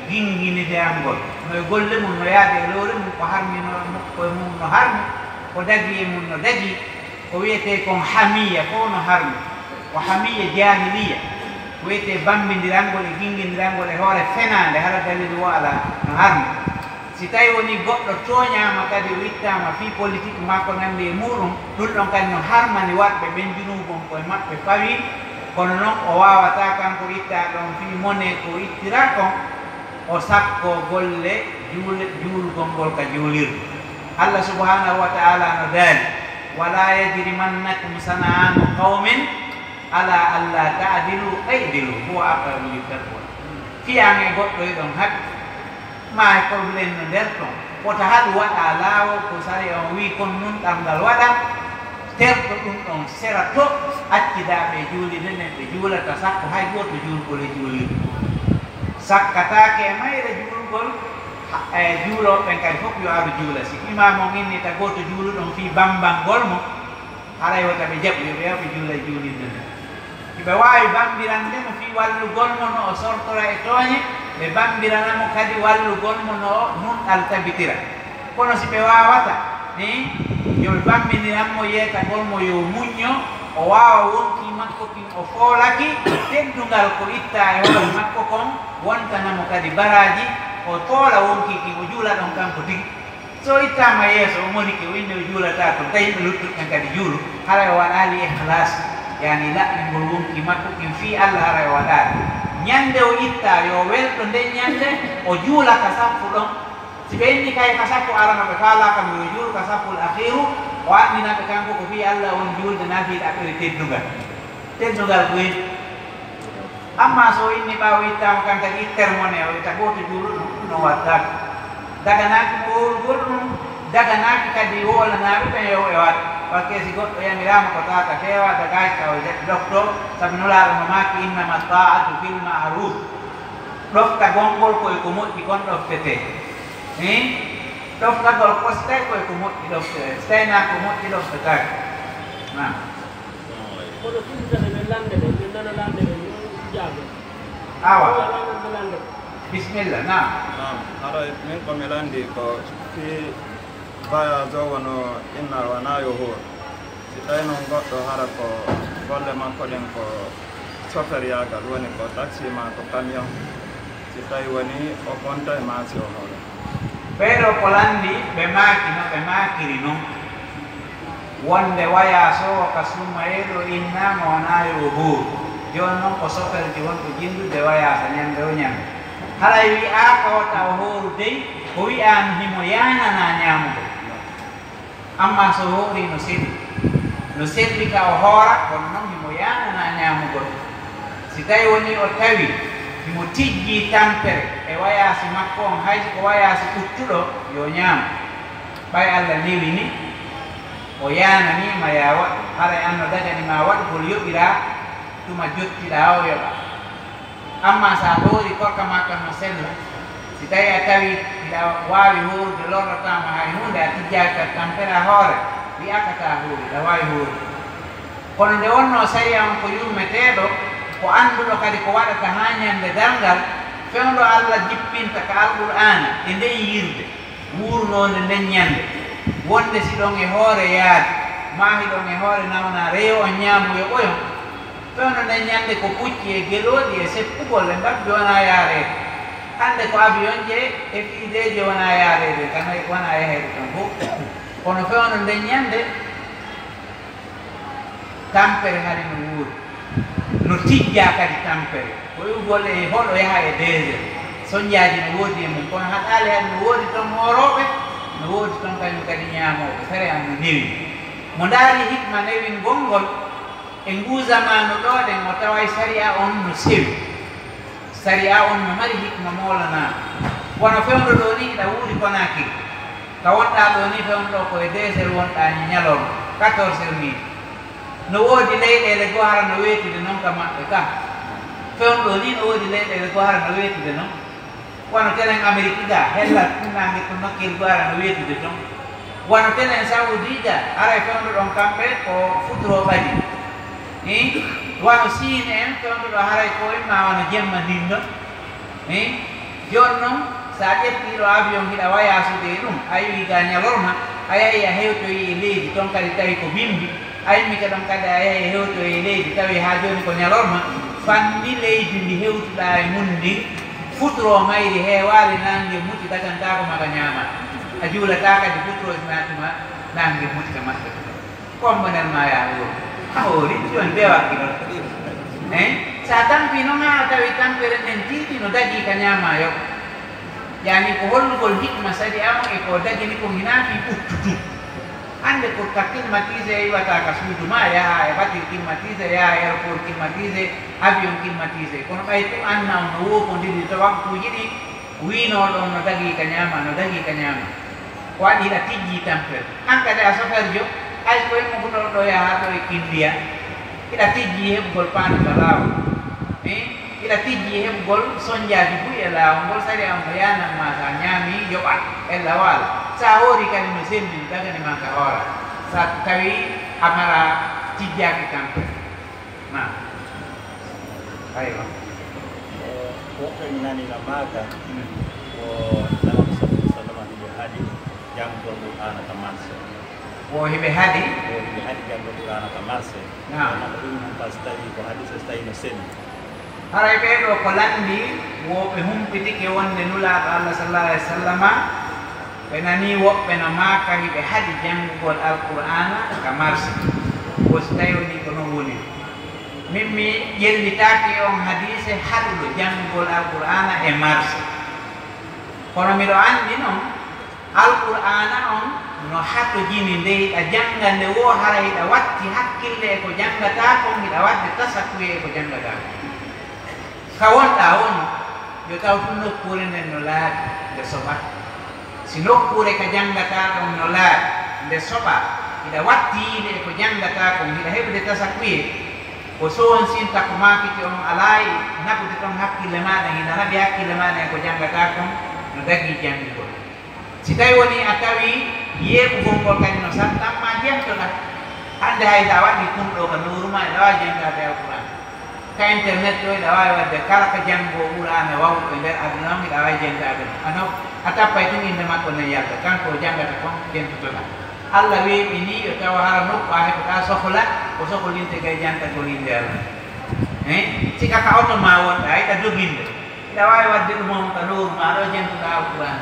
ginginideyangol no e golle mum no yaade e lowre mum ko harmino koye mum no harmi ko dagi e mum no dagi ko wiyete kon hamiya fof no harmi ko hamiya jahiliya ko wiyete bambidirangol e gingindirangol e hoore fenande hara dalili wo ala no harmi si tawi woni goɗɗo tooñama kadi o ittama fi politique makko nandi e muɗum ɗum ɗon kadi no harmani waɗɓe ɓen junubon koye maɓɓe fawi kono noon o wawata kanko itta ɗon fi mone ko ittira kon o sakko golle juulgol ngol ka juulirde Allah subhanahu wa ta'ala no daali wala yajrimannakum sana'anu qawmin ala alla ta'dilu i'dilu huwa aqrabu littaqwa fiyange goɗɗo e ɗon haɓi ma e probléme no nder ton wota haɗu waɗa laawol ko sari on wi kon nun ɗamgal waɗa terɗo ɗum ɗon sera to accidaɓe juulirde nden ɓe juulata sakko hay goto juulgol e juulirde sakkatake e mayre juulgol e juuloɓen kadi fof yo aru juula si imam on innita goto juuluɗon fi bambangol mo haray wota ɓe jaɓi yoɓe yaw ɓe juula e juulirde nden ɓe wawi bambirande mo fi wallugol mo no o sortora e tooñe ɓe bambiranamo kadi wallugol mo no nun altabitira kono si ɓe wawata ni yoɓe bambidiranmo yeetagol mo yo muñño o wawa wonki makko kin o foolaki teddugal ko itta e hoore makko kon wontanamo kadi baraji o toola wonki kin o juula ɗon kanko tigi so ittama yeeso o moni ke winno juulata to tawi ɓe luttuɗen kadi juulu haray waɗali ihlas yani laɓɓingol wonki makko kin fi Allah haray waɗali ñande o itta yo welɗo nden ñande o juula ka sappo ɗon si ɓe inni kay ka sappo arano ɓe faala kam yo juulu ka sappol akhiru o andinaɓe kanko ko fi Allah won juulde nafi ɗaɓɓere teddugal koyen amma so inni ɓawo ittama kan kadi ittere mone o itta goto juulu ɗum no wattaka daganaki ɓoolgol ɗum daganaki kadi wolanaɓe ɓen yo e wat paske si goɗɗo yamirama ko taka fewa dagaji taw ɗofto saabu nulaɗo no maki innama ta'atu fil ma'ruf ɗofta gongol koye ko moƴƴi kon ɗoftete ɗoftagol ko so tawi koye ko moƴƴi ɗoftete so tawina ko moƴƴi ɗoftetake na kono tindata ɓe lande ɓe ɓe nana lande ɓe jaaɓe awa ɓe lande bisimilla na haray min komi landi ko fi voyage o wono inna wona yo hoor si tawi noon goɗɗo hara ko golle makko ɗen ko chauffeur yagal woni ko taxi ma ko camion si tawi woni o gonta e maasi o hoore ɓeɗo ko landi ɓe maaki no ɓe maakiri noon wonde wayas o ka summayeɗo innama wona yo hoor joni noon ko chauffeur ji wonko jindude wayasa ñande o ñande haray wi'a ko taw hooru dey ko wi'ani himo yanana ñamugo amma so hoori no selli ka o hoora kono noon himo yanana ñamugo si tawi woni o tawi himo tijji tampere e wayasi makko on hayso ko wayasi ɓuttuɗo yo ñaam ɓay Allah newi ni o yananima ya waɗ haray an no daganima waɗgol yoɓira tuma jottiɗa o yoɓa amma sa hoori korka makka no sella si tawi a tawi iɗa wawi hoorde lornotama hay hunde a tijjaka tampere a hoore wiyakata hoori ɗa wawi hoori kono nde wonno saria on ko yurmeteɗo ko anduɗo kadi ko waɗata ha ñande dalngal fewdo Allah jippinta ka alqur'ana e nden yirde wurnode nden ñande wonde si ɗon e hoore yaade mahi ɗon e hoore nawna reyo on ñaamuyo ɓoyo fewno nden ñande ko pucci e geloɗi e seppugol e mbabbi wona yaarede hande ko avion je e fiideje wona yaarede tan wona yahede tan fof kono fewno nden ñande tampere hari no wuuri no tijja kadi tampere ko ugol e hoɗo yaha e désert soñjaji no woodi e mum kono haɗali hade no woodi toon hooroɓe no woodi toon kañum kadi ñaamoɓe sare an no newi mo ndaari hikma newin gongol e nguusamano ɗo ɗen o taway saria on no sewi saria on no mari hikma molana wono fewndo ɗo ni ɗa wuuri Conakry ka wonɗa ɗo ni fewndo ɗo koye désert wonɗa ñalorma 14 heures ni no woodi leyɗele go hara no weetude noon ka maɓɓe ka fewndo ɗo ni no woodi leyɗele go hara no weetude noon wono tenen Amérique ga hella ɗumnange ko nokkel go hara no weetude toon wono tenen Saoudi ga aray fewndo ɗon kamɓe ko futuro ɓadi wono Chine en fewndo ɗo haray ko imma wono jemma ndinno joni noon sa ƴettiɗo avion hiɗa wayasude e ɗum a yiwi ga ñalorma a yahi a hewtoyi e leydi toon kadi tawi ko bimbi a yimmi ka ɗon kadi a yahi hewtoyi e leydi tawi ha joni ko ñalorma fanni leydi ndi hewtuɗa e mum ndin futuro mayri heewali nangue muti dagantako maga ñaama a juulata kadi futuroji matuma nangue muti ka maɓɓe commonel ma ya wuro a hoori joni ɓe wakkilo sa tampi noon ha tawi tampere nden tiiɗi no dagui ka ñaama yo yani ko hollugol hikma sadi amo e ko dagini ko hinafi ɓuttutu hande pour ka climatisé iwata ka suudu ma yaha e batir climatisé yaha aéroport climatisé avion climatisé kono ɓay to anna no wokkodiri to waktuji ɗi winoɗon no dagui ka ñaama no dagui ka ñaama ko waɗi hiɗa tijji tampere an kadi a chauffeur jo hay so koye mo ɗo yaha ɗo e India hiɗa tijji heɓugol panuka lawol hiɗa tijji heɓugol soñjaji buy e laawol ngol sari am no yananma sa ñaami yoɓat ella waala sa hoori kadi no selli daganima ka hoora sa tawi amara tijjaki tampere na aywa woɓɓe nanina maaga ko nabi sallam hiɓe haadi janngol qur'ana ka marché o hiɓe haadi hiɓe haadi janngol qur'ana ka marché naɗa ɗum par so tawi ko hadis so tawi no selli haray ɓeɗo ko landi woɓe humpitike wonde nulaaɗo Allah sallallahu alaihi wa sallam ɓe nani woɓɓe no maakahi ɓe haɗi janngugol alqur'ana ka marse o so tawi woni ko non woni min mi ƴellitaake on hadise haɗuɗo janngugol alqur'ana e marse kono miɗo anndi noon alqur'ana on no hatojini nde hiɗa jannga nde wo hara hiɗa watti hakkille e ko janngata kon hiɗa wadde tasakuye e ko janngata ka wonɗa won yo taw fu nokkure nden no laaɓi nde soɓa si nokkure ka janngata ɗon no laaɓi nde soɓa hiɗa watti yiide e ko janngata kon hiɗa heɓde tasakuye ko sowon sinta ko makiti on alaayi naɓude ton hakkille maɗa hiɗa naɓi hakkille maɗa e ko janngata kon no dagi janngugol si tawi woni a tawi yeɓugol ngol kadi no sattanma jentoɗa hande hayda waɗi kumɗo ka nuruma eɗa wawi jangade alquran ka internet ɗo eɗa wawi wadde kala ka janggo qur'ana wawɓe nder aduna on eɗa wawi jangade ano a tappay tun inde makko nen yalta kanko o jangata kon jentotoɗa allah weeɓi ni yo tawa hara nokku a heɓata sohla ko sohlinte kay jantagol inde allah sika ka oto ma wonɗa yiɗa doginde eɗa wawi wadde ɗumon ka nuruma aɗo jentoɗa alquran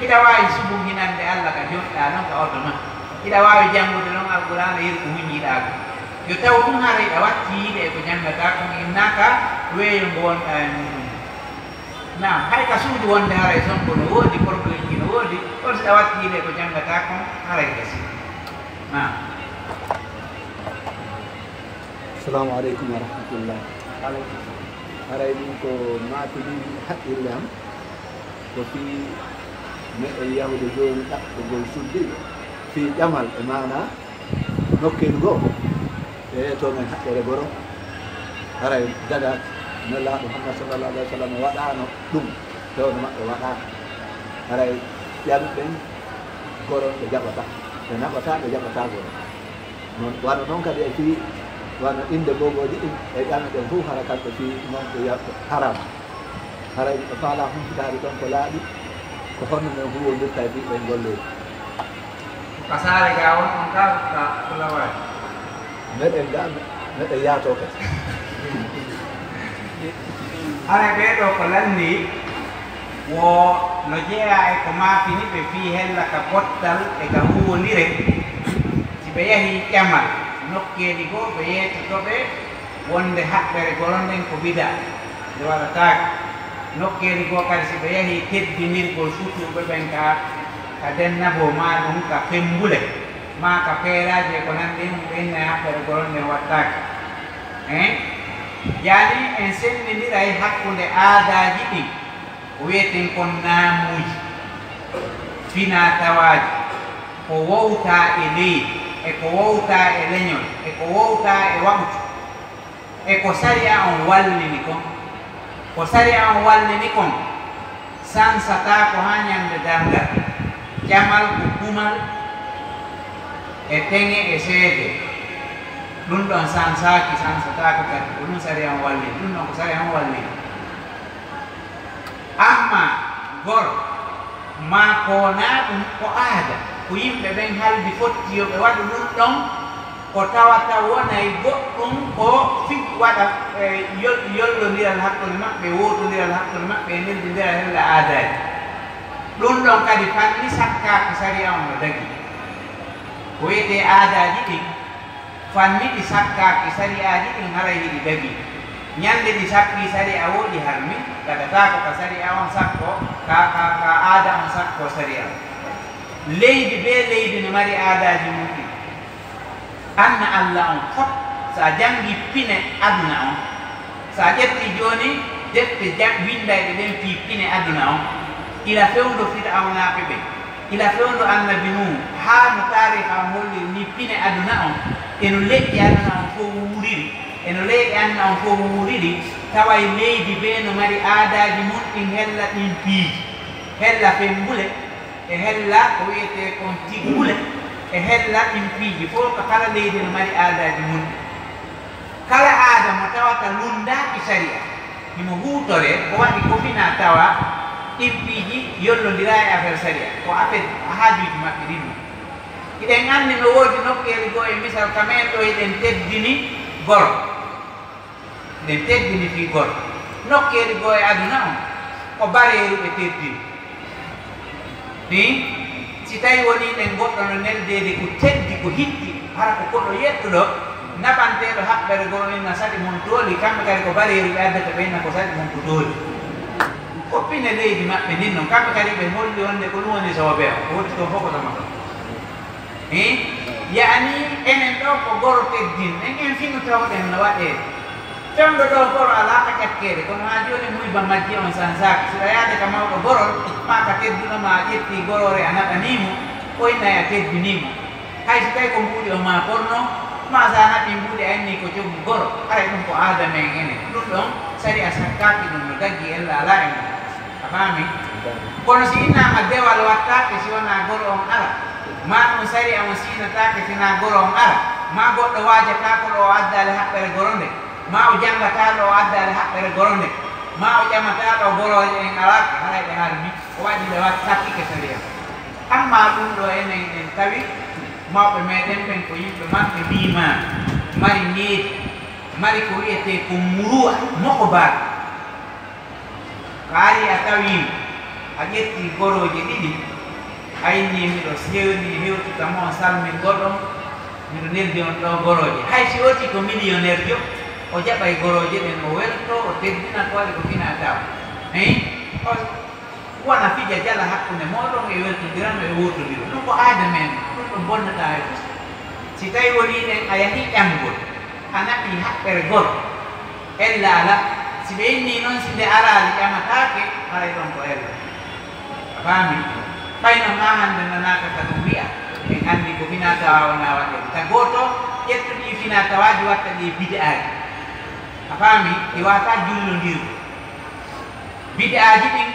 ida wawi subum hinande allah ka joɗɗa noon ka oto ma ida wawi janggude noon alqur'ana yeru ko huñiɗako yo taw ɗum hara iɗa watti yiide e ko janggata kon innaka weeyo ngo wonɗa e muɗum nam hay ka suudu wonde hara e sonko no woodi probléme ji no woodi on siɗa watti yiide e ko janggata kon hara e gasi nam assalamu aleykum wa rahmatullah haray ɗum ko matini haqqille am ko fi neɗɗo yahude joni ɗaɓɓugol suddiɗo fi ƴamal e mana nokkel goo e to men haqqere goro haray daga nellaɗo muhammad sallallah alih wa sallam waɗano ɗum tewno maɓɓe waɗaka haray ƴamɓen goron ɓe jaɓata ɓe naɓata ɓe jaɓata goro non wano noon kadi e fi wano inde bogoji ɗin e ƴamɗen fof hara kamɓe fi noon ɓe haram haray ɓe faala humpitade ɗon ko laaɓi ko honno men huwondirta e ɓiɓɓe golleji ka saare ga won on ka ko lawaji meɗen ga meɗen yaato kadi hara ɓeɗo ko landi wo no jeeya e ko maafini ɓe fi hella ka bottal e ka huwondire si ɓe yahi ƴamal nokkeji goo ɓe yettotoɓe wonde haɓɓere goronden ko bida nde waɗatake nokkeji goo kadi si ɓe yahi teddinirgol futuɓe ɓen ka dennabo ma ɗum ka fembule ma ka peeraji e ko nanndi ɗum ɓe inna haɓɓere goronden wattake yani en sendindiray hakkude aadaji ɗi ko wiyeten kon naamuji fina tawaji ko wowta e leydi e ko wowta e leñol e ko wowta e waɓutu e ko saria on wallini kon ko saria on wallini kon sansata ko ha ñande darngal jamal ko kumal e teŋe e seede ɗum ɗon sansaki sansatako kadi ko ɗum saria on wallini ɗum ɗon ko saria on wallini amma goro ma kona ɗum ko aada ko yimɓe ɓen haldi fotti yo ɓe waɗa ɗum ɗon ko tawata wonay goɗɗum ko fi waɗa yollodiral hakkude maɓɓe wotodiral hakkude maɓɓe e neldidira hella aadaji ɗum ɗon kadi fanni sakkaki saria on no dagi ko wiyete aadaji ɗin fanni ɗi sakkaki sariyaji ɗin haray hiɗi dagi ñande ɗi sakki saria woɗi harmi tagatako ka saria on sakko ka aada on sakko saria leydi be leydi no mari aadaji mum ɗi anna allah on fot sa jangi pine aduna on sa ƴetti joni defte windayɗe ɗen fi pine aduna on ila fewndo fir'aunaɓe ɓe ila fewndo annabi nuhu ha no tariha on holliri ni pine aduna on eno leƴƴi aduna on fof wuriri eno leyɗi aduna on fof wuriri taway leydi be no mari aadaji mum ɗin hella ɗin piiji hella fembule e hella ko wiyete kon tiggule e hella ɗin piiji fof ko kala leydi no mari aadaji mum kala aada mo tawata lundaki saria himo huutore ko waɗi ko fina tawa ɗin piiji yollodira e affaire saria ko affaire haajuji maɓɓe ɗin ɗum iɗen anndi no woodi nokkeli goo e misal kamen ɗo eɗen teddini goro eɗen teddini fi goro nokkeli goo e aduna on ko bareeru ɓe teddini si tawi woni ɗen goɗɗo no neldede ko teddi ko hitti hara ko koɗo yettuɗo naɓanteɗo haɓɓere goro inna saɗi mum tooli kamɓe kadi ko bareeru ɓe addata ɓenna ko saɗi mum ko tooli koppine leydi maɓɓe ndin noon kamɓe kadi ɓe holli wonde ko ɗum woni sobe o ko wotti toon fof ko tama ɗon yani enen ɗo ko goro teddin en finu tawɗen no waɗe fewɗo ɗo goro ala ka ƴakkede kono ha joni muyba majji on sansaki siɗa yaade ka mawɗo gorol ma ka teddunoma a ƴetti gorore a naɗanimo o innayi a teddinimo hay so tawi ko mbuuɗi o ma porno ma sa naɓi mbuuɗi a anni ko jogui goro aray ɗum ko aada men enen ɗum ɗon sari a sakkaki ɗum no daggi ella ala en a faami kono si innama dewal wattake si wona goro on ara ma ɗum sari amo sinatake sina goro on ara ma goɗɗo wajata ko ɗo o addale haɓɓere goro nde ma o janggata ɗo o addale haɓɓere goro nde ma o ƴamata ɗo goroje en alaka haray ɓe harmi o waɗi ɓe wat sakkike sariya amma ɗum ɗo enen en tawi mawɓe meɗen ɓen ko yimɓe maɓɓe mbima mari ñeeti mari ko wiyete ko muruwa moko baat ko ari a tawima a ƴetti goroje ɗiɗi a inni miɗo sewni hewtutamo salmin goɗɗon miɗo neldi on ɗo goroje hay si oti ko millionnaire jo o jaɓay goroje ɗen o welto o teddina ko waɗi ko fina taw o wona fija jala hakkude moɗon e weltodirano e wurtodiro ɗum ko aada men ɗum ɗo bonnata e fus si tawi woni ɗen a yahi ƴamgol a naɓi haɓɓere gol ella ala si ɓe inni noon si nde araali ƴamatake haray ɗon ko ella a faami ɓayno ma hande nanaka ka ɗum wiya en anndi ko fina tawa wona waɗede ta goto ƴettuɗi fina tawaji watta ɗi bid'aji a faami ɗi wata jullondirde bid'aji ɗin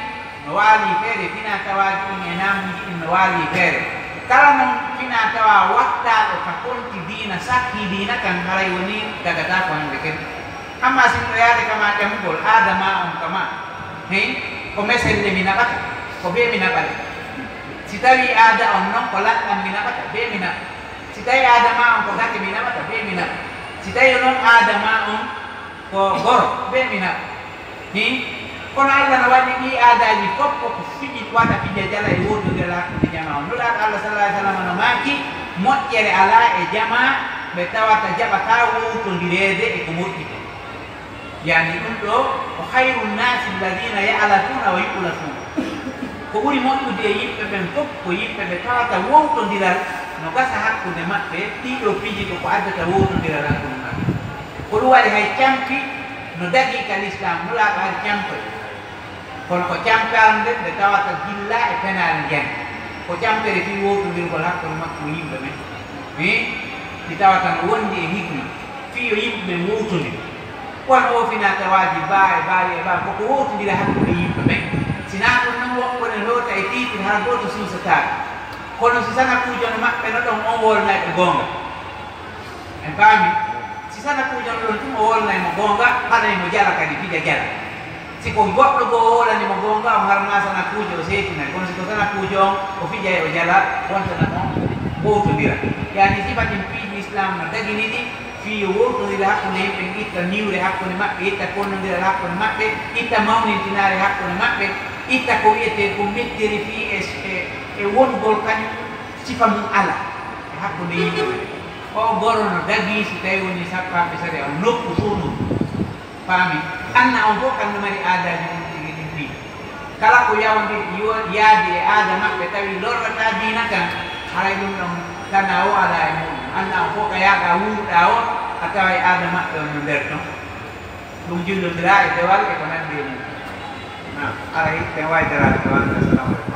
no waali feere fina tawaji ɗin e namuji ɗin no waali feere kala noon fina tawa wattaɗo ka konti diina sakki diina kan haray woni dagata ko hande kadi amma sinno yaade kama ƴamgol adama on kama ko meselle mi naɓata ko be mi naɓata si tawi aada on noon ko lanɗam mi naɓata be mi naɓa si tawi adama on ko gate mi naɓata be mi naɓa si tawi noon adama on ko goro be mi naɓa kono Allah no waɗi ɗi aadaji fof koko fiƴi waɗa fija jala e wurdudel hakkude jama on nulaɗo Allah sallah sallam no maaki moƴƴere ala e jama ɓe tawata jaɓata wurtodirede e ko moƴƴito yani ɗum ɗo ko hayru nnasi alladina ya'lafuna wa yu'lafuna ko ɓuri moƴƴude e yimɓe ɓen fof ko yimɓe ɓe tawata wowtodiral no gasa hakkude maɓɓe ɗiɗo piji ko addata wowtodiral hakkude maɓɓe ko ɗum waɗi hay campi no dagi ka l'islam nulaɗo hay campoy kono ko campal nde ɓe tawata gilla e penal jen ko campere fi wowtodirgol hakkude makko yimɓe ɓen ɗi tawata no wondi e hikma fi yo yimɓe ɓen wowtodir won o fina tawaji baa e baali e baa koko wowtodira hakkude yimɓe ɓen sina ɗum noon woɓɓone lowta e tiitin har goto suusatake kono si sana kuujono maɓɓe no ɗon on wolnay ɓe gonga en paami si sana kuujono ɗon tum o wolnay mo gonga haɗay mo jala kadi fija jala si ko goɗɗo goo o wolani mo gonga o harma sana kuujo o seetinay kono siko sana kuujo on o fijay o jala wontana on wowtodira yani sifatin piiji islam no dagini ɗi fiyo wowtodira hakkude yimɓe itta niwre hakkude maɓɓe itta konnodiral hakkude maɓɓe itta mawnintinare hakkude maɓɓe itta ko wiyete ko mettiri fi e wongol kañum sifa mum ala e hakkude yimɓe o goro no dagi si tawi woni sappaɓe sari o nokku suunu faami anna on fof kamno mari aadaji ɗum tigi ɗin pi kala ko yawdi yaadi e aada maɓɓe tawi lorrata diina kan haray ɗum ɗon kana o ala e muɗum anna on fof ka yaaga wuurɗa o a tawa e aada maɓɓe on no nder ton ɗum jullodira e dewal e ko nandi e mum ara ten wawi darade dewal assalamu aleykum